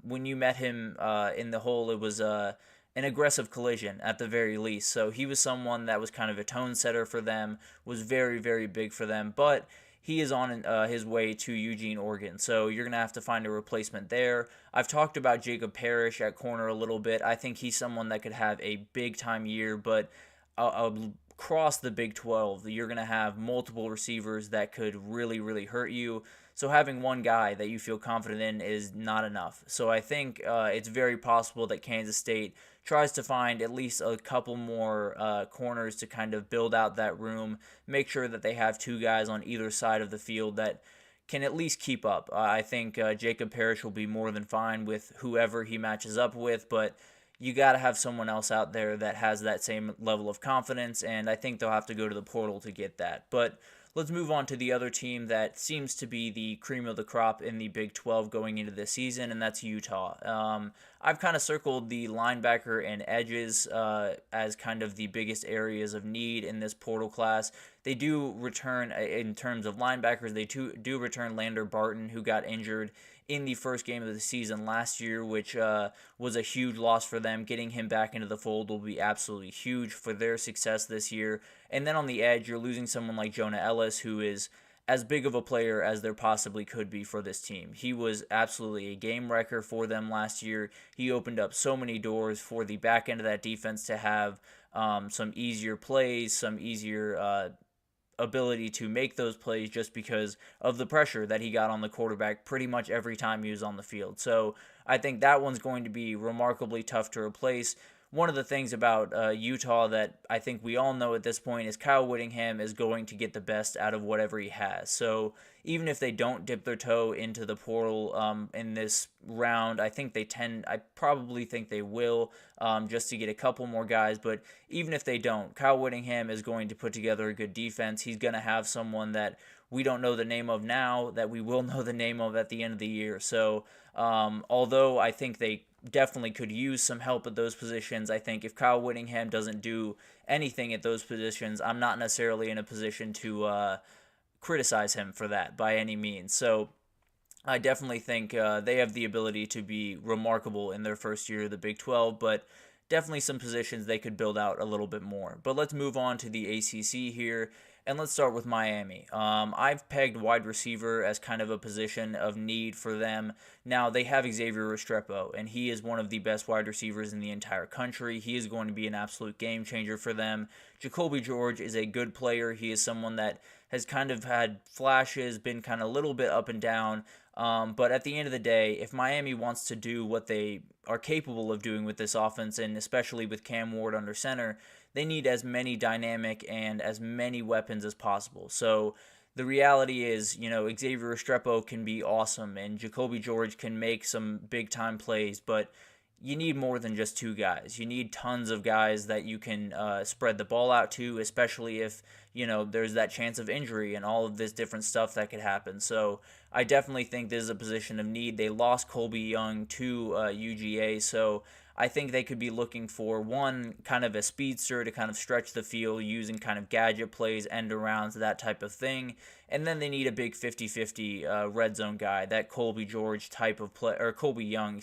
when you met him in the hole, it was an aggressive collision at the very least. So he was someone that was kind of a tone setter for them, was very, very big for them, but he is on his way to Eugene, Oregon, so you're going to have to find a replacement there. I've talked about Jacob Parrish at corner a little bit. I think he's someone that could have a big-time year, but across the Big 12, you're going to have multiple receivers that could really, really hurt you. So having one guy that you feel confident in is not enough. So I think it's very possible that Kansas State tries to find at least a couple more corners to kind of build out that room, make sure that they have two guys on either side of the field that can at least keep up. I think Jacob Parrish will be more than fine with whoever he matches up with, but you got to have someone else out there that has that same level of confidence, and I think they'll have to go to the portal to get that. But let's move on to the other team that seems to be the cream of the crop in the Big 12 going into this season, and that's Utah. I've kind of circled the linebacker and edges as kind of the biggest areas of need in this portal class. They do return, in terms of linebackers, they do return Lander Barton, who got injured in the first game of the season last year, which was a huge loss for them. Getting him back into the fold will be absolutely huge for their success this year. And then on the edge, you're losing someone like Jonah Ellis, who is as big of a player as there possibly could be for this team. He was absolutely a game wrecker for them last year. He opened up so many doors for the back end of that defense to have some easier plays, some easier ability to make those plays just because of the pressure that he got on the quarterback pretty much every time he was on the field. So I think that one's going to be remarkably tough to replace. One of the things about Utah that I think we all know at this point is Kyle Whittingham is going to get the best out of whatever he has. So even if they don't dip their toe into the portal in this round, I probably think they will just to get a couple more guys. But even if they don't, Kyle Whittingham is going to put together a good defense. He's going to have someone that we don't know the name of now that we will know the name of at the end of the year. So although I think they definitely could use some help at those positions, I think if Kyle Whittingham doesn't do anything at those positions, I'm not necessarily in a position to criticize him for that by any means. So I definitely think they have the ability to be remarkable in their first year of the Big 12, but definitely some positions they could build out a little bit more. But let's move on to the ACC here, and let's start with Miami. I've pegged wide receiver as kind of a position of need for them. Now, they have Xavier Restrepo, and he is one of the best wide receivers in the entire country. He is going to be an absolute game changer for them. Jacoby George is a good player. He is someone that has kind of had flashes, been kind of a little bit up and down. But at the end of the day, if Miami wants to do what they are capable of doing with this offense, and especially with Cam Ward under center, they need as many dynamic and as many weapons as possible. So the reality is, Xavier Restrepo can be awesome, and Jacoby George can make some big-time plays, but you need more than just two guys. You need tons of guys that you can spread the ball out to, especially if, there's that chance of injury and all of this different stuff that could happen. So I definitely think this is a position of need. They lost Colby Young to UGA, so I think they could be looking for one kind of a speedster to kind of stretch the field using kind of gadget plays, end arounds, that type of thing. And then they need a big 50-50 red zone guy, that Colby George type of play, or Colby Young,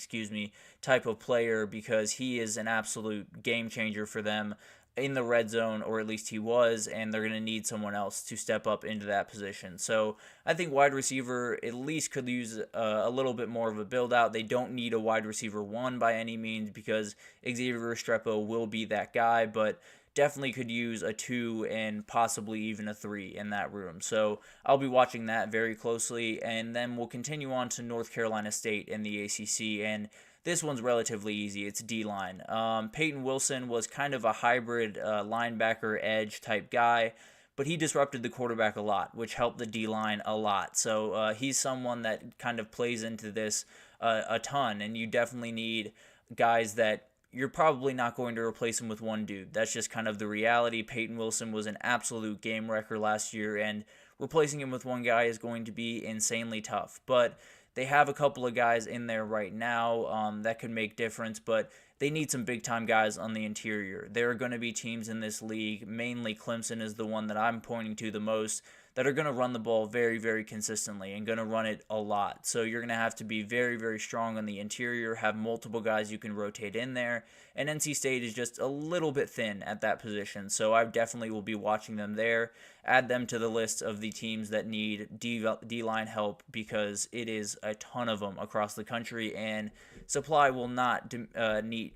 type of player, because he is an absolute game changer for them in the red zone, or at least he was, and they're going to need someone else to step up into that position. So I think wide receiver at least could use a little bit more of a build out. They don't need a wide receiver one by any means, because Xavier Restrepo will be that guy, but definitely could use a 2 and possibly even a 3 in that room. So I'll be watching that very closely, and then we'll continue on to North Carolina State in the ACC, and this one's relatively easy. It's D-line. Peyton Wilson was kind of a hybrid linebacker edge type guy, but he disrupted the quarterback a lot, which helped the D-line a lot. So he's someone that kind of plays into this a ton, and you definitely need guys that you're probably not going to replace him with one dude. That's just kind of the reality. Peyton Wilson was an absolute game wrecker last year, and replacing him with one guy is going to be insanely tough. But they have a couple of guys in there right now that could make difference, but they need some big-time guys on the interior. There are going to be teams in this league, mainly Clemson is the one that I'm pointing to the most, that are going to run the ball very, very consistently and going to run it a lot. So you're going to have to be very, very strong on the interior, have multiple guys you can rotate in there, and NC State is just a little bit thin at that position, so I definitely will be watching them there. Add them to the list of the teams that need D-line help, because it is a ton of them across the country, and supply will not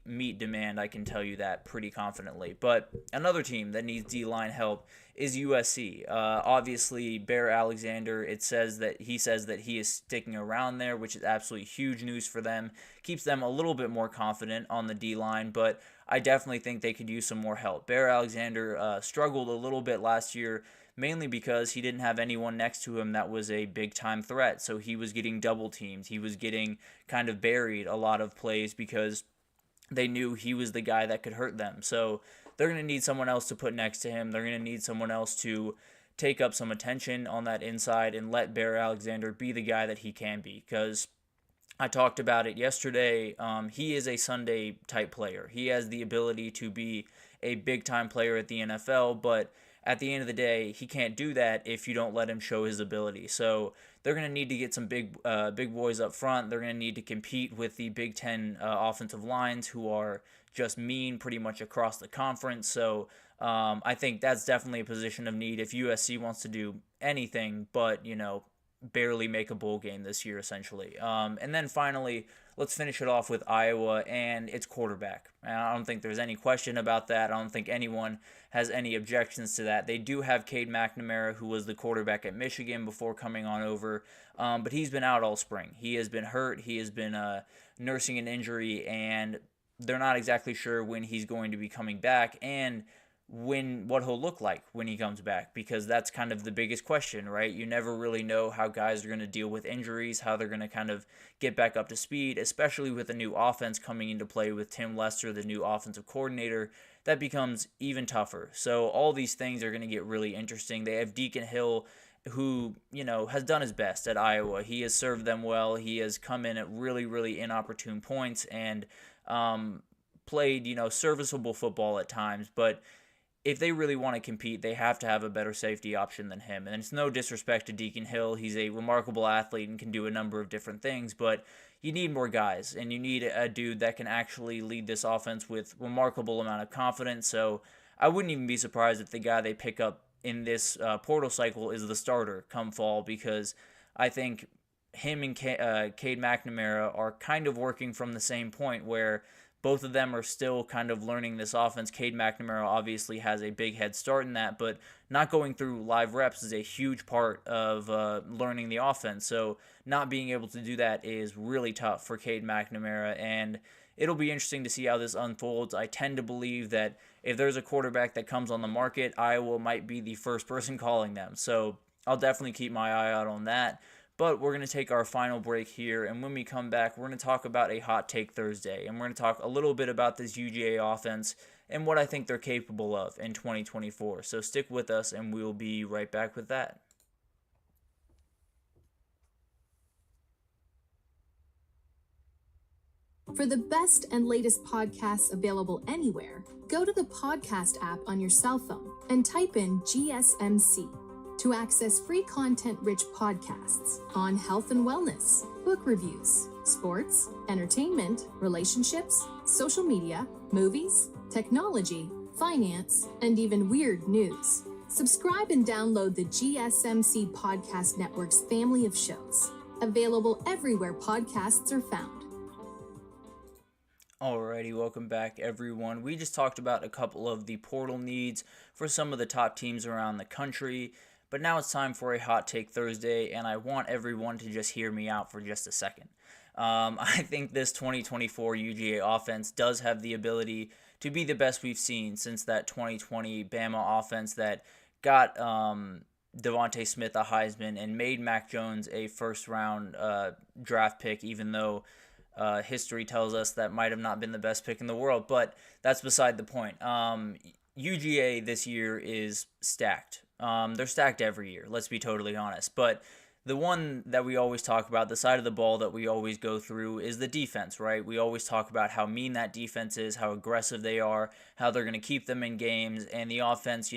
meet demand, I can tell you that pretty confidently. But another team that needs D-line help is USC. Obviously, Bear Alexander, he says that he is sticking around there, which is absolutely huge news for them. Keeps them a little bit more confident on the D-line, but I definitely think they could use some more help. Bear Alexander struggled a little bit last year, mainly because he didn't have anyone next to him that was a big-time threat. So he was getting double teamed. He was getting kind of buried a lot of plays because they knew he was the guy that could hurt them. So they're going to need someone else to put next to him. They're going to need someone else to take up some attention on that inside and let Bear Alexander be the guy that he can be. Because I talked about it yesterday. He is a Sunday type player. He has the ability to be a big time player at the NFL, but at the end of the day, he can't do that if you don't let him show his ability. So they're going to need to get some big boys up front. They're going to need to compete with the Big Ten offensive lines, who are just mean pretty much across the conference. So I think that's definitely a position of need if USC wants to do anything but, barely make a bowl game this year, essentially. And then finally, let's finish it off with Iowa and its quarterback. I don't think there's any question about that. I don't think anyone has any objections to that. They do have Cade McNamara, who was the quarterback at Michigan before coming on over, but he's been out all spring. He has been hurt. He has been nursing an injury, and they're not exactly sure when he's going to be coming back and what he'll look like when he comes back, because that's kind of the biggest question, right? You never really know how guys are going to deal with injuries, how they're going to kind of get back up to speed, especially with a new offense coming into play with Tim Lester, the new offensive coordinator. That becomes even tougher. So all these things are going to get really interesting. They have Deacon Hill, who, has done his best at Iowa. He has served them well. He has come in at really, really inopportune points and played, serviceable football at times, but if they really want to compete, they have to have a better safety option than him. And it's no disrespect to Deacon Hill. He's a remarkable athlete and can do a number of different things, but you need more guys, and you need a dude that can actually lead this offense with remarkable amount of confidence. So I wouldn't even be surprised if the guy they pick up in this portal cycle is the starter come fall, because I think him and Cade McNamara are kind of working from the same point, where both of them are still kind of learning this offense. Cade McNamara obviously has a big head start in that, but not going through live reps is a huge part of learning the offense. So not being able to do that is really tough for Cade McNamara, and it'll be interesting to see how this unfolds. I tend to believe that if there's a quarterback that comes on the market, Iowa might be the first person calling them. So I'll definitely keep my eye out on that. But we're going to take our final break here, and when we come back, we're going to talk about a Hot Take Thursday, and we're going to talk a little bit about this UGA offense and what I think they're capable of in 2024. So stick with us, and we'll be right back with that. For the best and latest podcasts available anywhere, go to the podcast app on your cell phone and type in GSMC. To access free content-rich podcasts on health and wellness, book reviews, sports, entertainment, relationships, social media, movies, technology, finance, and even weird news. Subscribe and download the GSMC Podcast Network's family of shows, available everywhere podcasts are found. Alrighty, welcome back everyone. We just talked about a couple of the portal needs for some of the top teams around the country. But now it's time for a Hot Take Thursday, and I want everyone to just hear me out for just a second. I think this 2024 UGA offense does have the ability to be the best we've seen since that 2020 Bama offense that got Devontae Smith a Heisman and made Mac Jones a first-round draft pick, even though history tells us that might have not been the best pick in the world. But that's beside the point. UGA this year is stacked. They're stacked every year, let's be totally honest. But the one that we always talk about, the side of the ball that we always go through, is the defense, right? We always talk about how mean that defense is, how aggressive they are, how they're going to keep them in games, and the offense,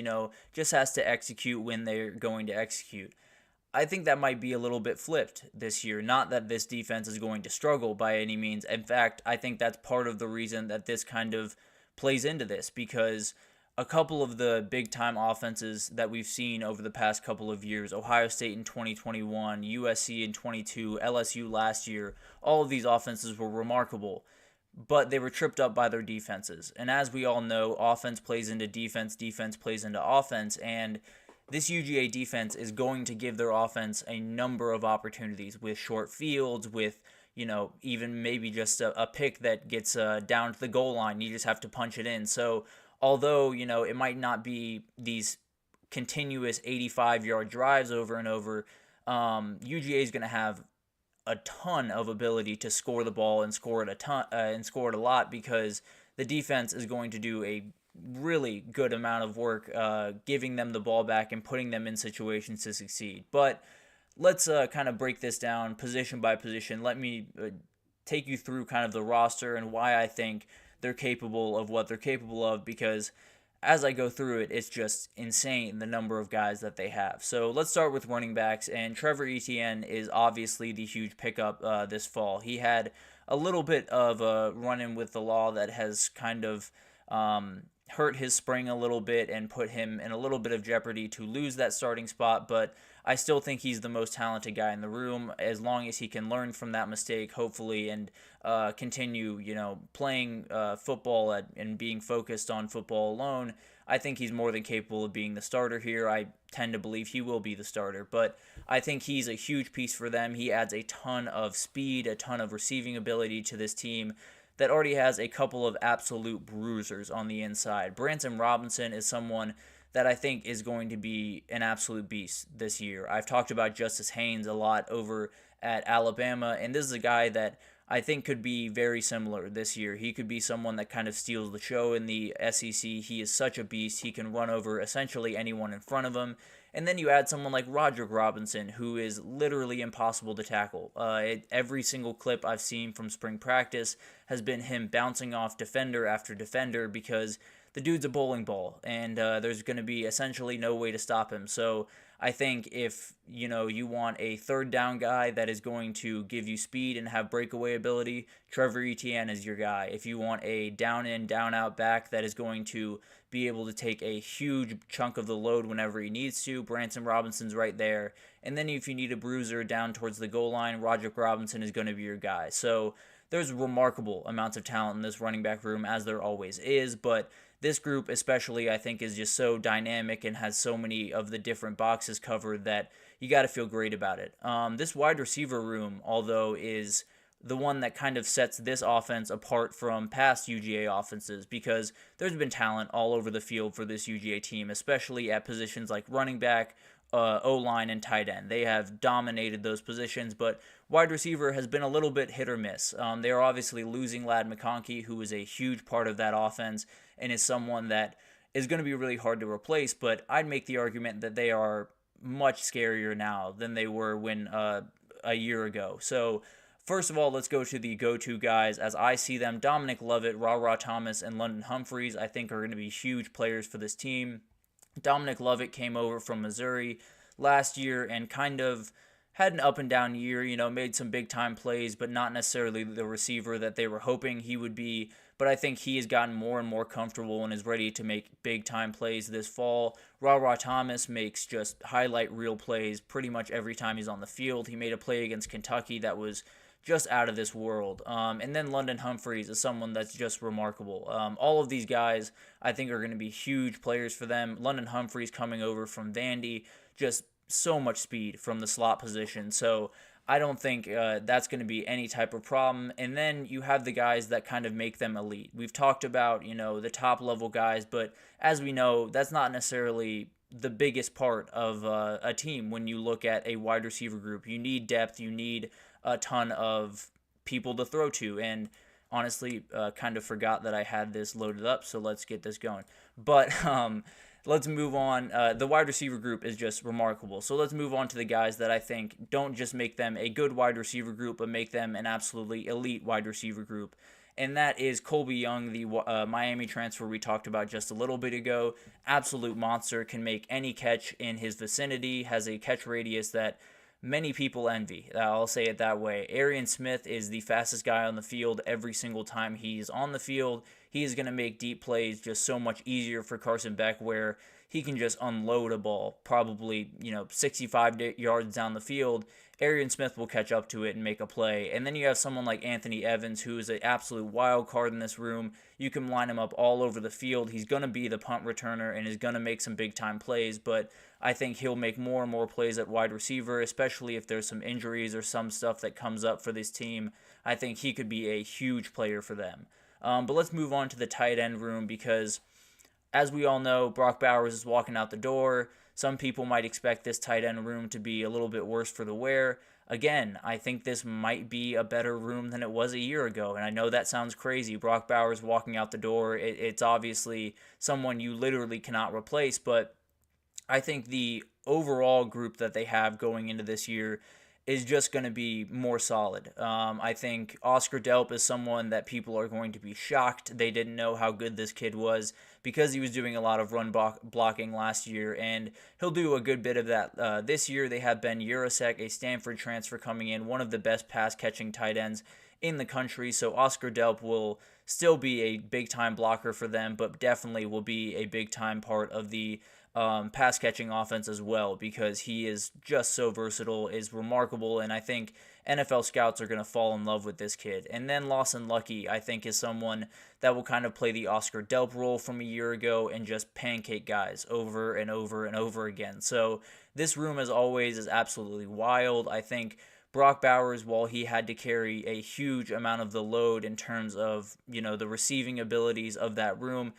just has to execute when they're going to execute. I think that might be a little bit flipped this year. Not that this defense is going to struggle by any means. In fact, I think that's part of the reason that this kind of plays into this, because a couple of the big-time offenses that we've seen over the past couple of years, Ohio State in 2021, USC in 22, LSU last year, all of these offenses were remarkable, but they were tripped up by their defenses. And as we all know, offense plays into defense, defense plays into offense, and this UGA defense is going to give their offense a number of opportunities with short fields, with even maybe just a pick that gets down to the goal line. You just have to punch it in. So although, it might not be these continuous 85-yard drives over and over, UGA is going to have a ton of ability to score the ball and score it a lot, because the defense is going to do a really good amount of work giving them the ball back and putting them in situations to succeed. But let's kind of break this down position by position. Let me take you through kind of the roster and why I think they're capable of what they're capable of, because as I go through it, it's just insane the number of guys that they have. So let's start with running backs, and Trevor Etienne is obviously the huge pickup this fall. He had a little bit of a run-in with the law that has kind of hurt his spring a little bit and put him in a little bit of jeopardy to lose that starting spot, but I still think he's the most talented guy in the room, as long as he can learn from that mistake, hopefully, and continue, playing football and being focused on football alone. I think he's more than capable of being the starter here. I tend to believe he will be the starter, but I think he's a huge piece for them. He adds a ton of speed, a ton of receiving ability to this team that already has a couple of absolute bruisers on the inside. Branson Robinson is someone that I think is going to be an absolute beast this year. I've talked about Justice Haynes a lot over at Alabama, and this is a guy that I think could be very similar this year. He could be someone that kind of steals the show in the SEC. He is such a beast. He can run over essentially anyone in front of him. And then you add someone like Roderick Robinson, who is literally impossible to tackle. Every single clip I've seen from spring practice has been him bouncing off defender after defender, because the dude's a bowling ball, and there's going to be essentially no way to stop him. So I think if you want a third down guy that is going to give you speed and have breakaway ability, Trevor Etienne is your guy. If you want a down in, down out back that is going to be able to take a huge chunk of the load whenever he needs to, Branson Robinson's right there. And then if you need a bruiser down towards the goal line, Roderick Robinson is going to be your guy. So there's remarkable amounts of talent in this running back room, as there always is, but this group especially, I think, is just so dynamic and has so many of the different boxes covered that you got to feel great about it. This wide receiver room, although, is the one that kind of sets this offense apart from past UGA offenses, because there's been talent all over the field for this UGA team, especially at positions like running back, O-line, and tight end. They have dominated those positions, but wide receiver has been a little bit hit or miss. They are obviously losing Ladd McConkey, who is a huge part of that offense and is someone that is going to be really hard to replace, but I'd make the argument that they are much scarier now than they were when a year ago. So first of all, let's go to the go-to guys as I see them. Dominic Lovett, Ra Thomas, and London Humphreys, I think, are going to be huge players for this team. Dominic Lovett came over from Missouri last year and kind of had an up and down year, made some big time plays, but not necessarily the receiver that they were hoping he would be. But I think he has gotten more and more comfortable and is ready to make big time plays this fall. Ra Thomas makes just highlight reel plays pretty much every time he's on the field. He made a play against Kentucky that was just out of this world. And then London Humphreys is someone that's just remarkable. All of these guys, I think, are going to be huge players for them. London Humphreys coming over from Vandy, just so much speed from the slot position. So I don't think that's going to be any type of problem. And then you have the guys that kind of make them elite. We've talked about, the top level guys, but as we know, that's not necessarily the biggest part of a team when you look at a wide receiver group. You need depth. You need a ton of people to throw to. And honestly, kind of forgot that I had this loaded up, so let's get this going. But let's move on. The wide receiver group is just remarkable. So let's move on to the guys that I think don't just make them a good wide receiver group, but make them an absolutely elite wide receiver group. And that is Colby Young, the Miami transfer we talked about just a little bit ago. Absolute monster, can make any catch in his vicinity, has a catch radius that many people envy. I'll say it that way. Arian Smith is the fastest guy on the field every single time he's on the field. he is going to make deep plays just so much easier for Carson Beck, where he can just unload a ball probably, 65 yards down the field. Arian Smith will catch up to it and make a play. And then you have someone like Anthony Evans, who is an absolute wild card in this room. You can line him up all over the field. He's going to be the punt returner and is going to make some big-time plays, but I think he'll make more and more plays at wide receiver, especially if there's some injuries or some stuff that comes up for this team. I think he could be a huge player for them. But let's move on to the tight end room, because as we all know, Brock Bowers is walking out the door. Some people might expect this tight end room to be a little bit worse for the wear. Again, I think this might be a better room than it was a year ago, and I know that sounds crazy. Brock Bowers walking out the door, it's obviously someone you literally cannot replace, but I think the overall group that they have going into this year is just going to be more solid. I think Oscar Delp is someone that people are going to be shocked they didn't know how good this kid was, because he was doing a lot of run blocking last year, and he'll do a good bit of that this year. They have Ben Urasek, a Stanford transfer, coming in, one of the best pass-catching tight ends in the country, so Oscar Delp will still be a big-time blocker for them, but definitely will be a big-time part of the pass-catching offense as well, because he is just so versatile, is remarkable, and I think NFL scouts are going to fall in love with this kid. And then Lawson Lucky, I think, is someone that will kind of play the Oscar Delp role from a year ago and just pancake guys over and over and over again. So this room, as always, is absolutely wild. I think Brock Bowers, while he had to carry a huge amount of the load in terms of, the receiving abilities of that room,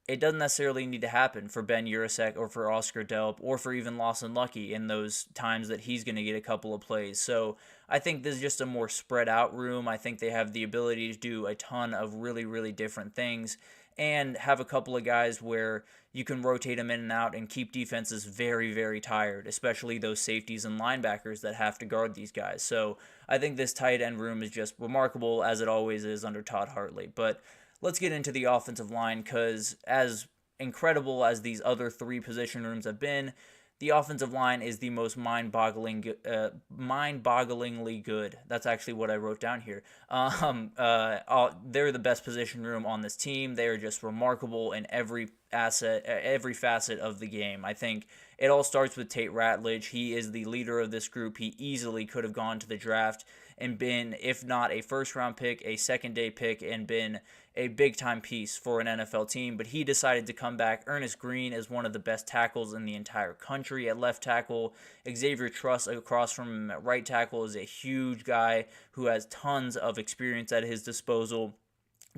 it doesn't necessarily need to happen for Ben Urasek or for Oscar Delp or for even Lawson Lucky in those times that he's going to get a couple of plays. So I think this is just a more spread out room. I think they have the ability to do a ton of really, really different things and have a couple of guys where you can rotate them in and out and keep defenses very, very tired, especially those safeties and linebackers that have to guard these guys. So I think this tight end room is just remarkable, as it always is under Todd Hartley. But let's get into the offensive line, because as incredible as these other three position rooms have been, the offensive line is the most mind-bogglingly good. That's actually what I wrote down here. They're the best position room on this team. They are just remarkable in every facet of the game. I think it all starts with Tate Ratledge. He is the leader of this group. He easily could have gone to the draft and been, if not a first-round pick, a second-day pick, and been a big-time piece for an NFL team. But he decided to come back. Ernest Green is one of the best tackles in the entire country at left tackle. Xavier Truss across from him at right tackle is a huge guy who has tons of experience at his disposal.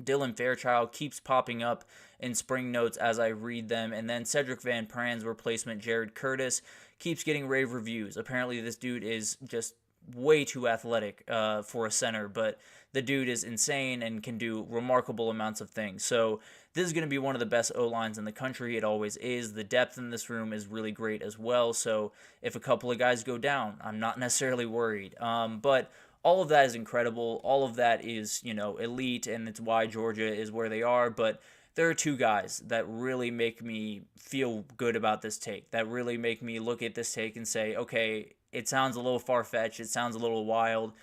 Dylan Fairchild keeps popping up in spring notes as I read them. And then Cedric Van Pran's replacement, Jared Curtis, keeps getting rave reviews. Apparently this dude is just way too athletic for a center, but the dude is insane and can do remarkable amounts of things. So this is going to be one of the best O-lines in the country. It always is. The depth in this room is really great as well. So if a couple of guys go down, I'm not necessarily worried. But all of that is incredible. All of that is, elite, and it's why Georgia is where they are. But there are two guys that really make me feel good about this take, that really make me look at this take and say, okay, it sounds a little far-fetched, it sounds a little wild,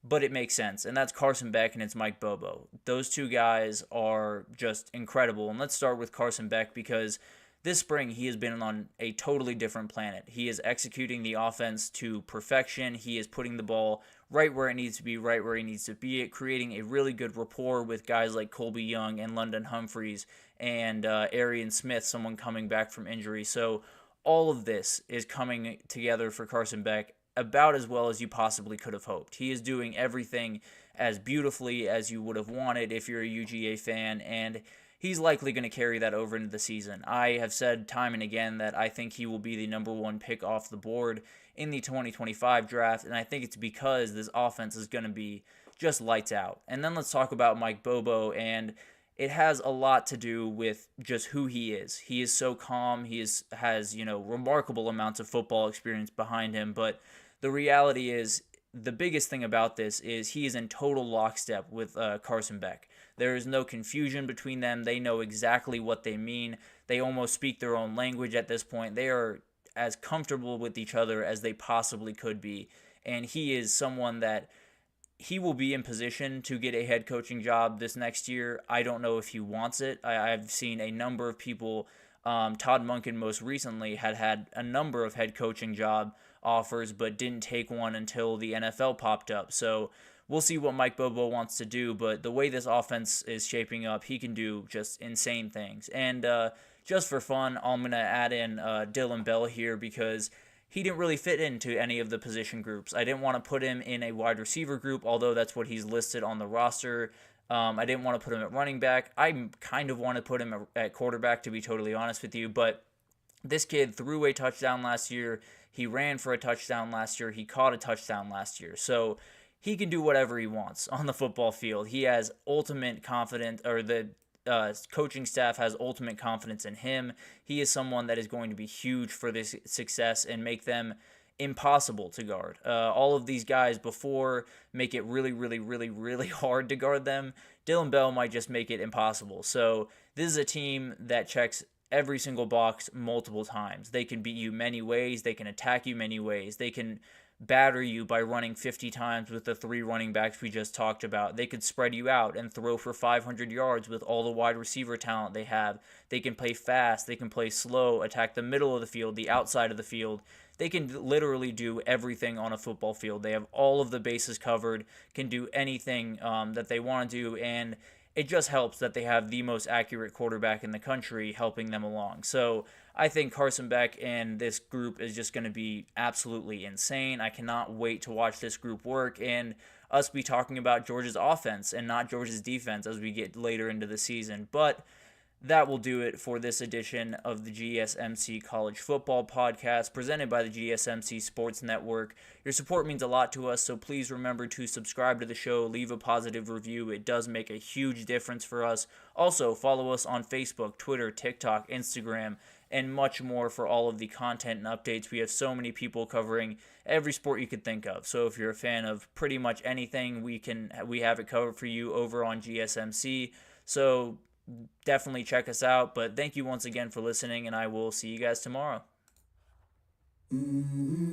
but it makes sense. And that's Carson Beck and it's Mike Bobo. Those two guys are just incredible. And let's start with Carson Beck, because this spring he has been on a totally different planet. He is executing the offense to perfection. He is putting the ball right where it needs to be, right where he needs to be it, creating a really good rapport with guys like Colby Young and London Humphreys and Arian Smith, someone coming back from injury. So all of this is coming together for Carson Beck about as well as you possibly could have hoped. He is doing everything as beautifully as you would have wanted if you're a UGA fan, and he's likely going to carry that over into the season. I have said time and again that I think he will be the number one pick off the board in the 2025 draft, and I think it's because this offense is going to be just lights out. And then let's talk about Mike Bobo, and it has a lot to do with just who he is. He is so calm. He has remarkable amounts of football experience behind him. But the reality is, the biggest thing about this is he is in total lockstep with Carson Beck. There is no confusion between them. They know exactly what they mean. They almost speak their own language at this point. They are as comfortable with each other as they possibly could be. And he is someone that he will be in position to get a head coaching job this next year. I don't know if he wants it. I've seen a number of people, Todd Monken most recently had a number of head coaching job offers, but didn't take one until the NFL popped up. So we'll see what Mike Bobo wants to do, but the way this offense is shaping up, he can do just insane things. And just for fun, I'm going to add in Dylan Bell here because he didn't really fit into any of the position groups. I didn't want to put him in a wide receiver group, although that's what he's listed on the roster. I didn't want to put him at running back. I kind of want to put him at quarterback, to be totally honest with you, but this kid threw a touchdown last year. He ran for a touchdown last year. He caught a touchdown last year. So he can do whatever he wants on the football field. He has ultimate confidence, or the coaching staff has ultimate confidence in him. He is someone that is going to be huge for this success and make them impossible to guard. All of these guys before make it really, really, really, really hard to guard them. Dylan Bell might just make it impossible. So this is a team that checks every single box multiple times. They can beat you many ways. They can attack you many ways. They can batter you by running 50 times with the 3 running backs we just talked about. They could spread you out and throw for 500 yards with all the wide receiver talent they have. They can play fast. They can play slow, attack the middle of the field, the outside of the field. They can literally do everything on a football field. They have all of the bases covered, can do anything that they want to do, and it just helps that they have the most accurate quarterback in the country helping them along. So I think Carson Beck and this group is just going to be absolutely insane. I cannot wait to watch this group work and us be talking about Georgia's offense and not Georgia's defense as we get later into the season. But that will do it for this edition of the GSMC College Football Podcast presented by the GSMC Sports Network. Your support means a lot to us, so please remember to subscribe to the show, leave a positive review. It does make a huge difference for us. Also, follow us on Facebook, Twitter, TikTok, Instagram, and much more for all of the content and updates. We have so many people covering every sport you could think of. So if you're a fan of pretty much anything, we have it covered for you over on GSMC. So definitely check us out. But thank you once again for listening, and I will see you guys tomorrow. Mm-hmm.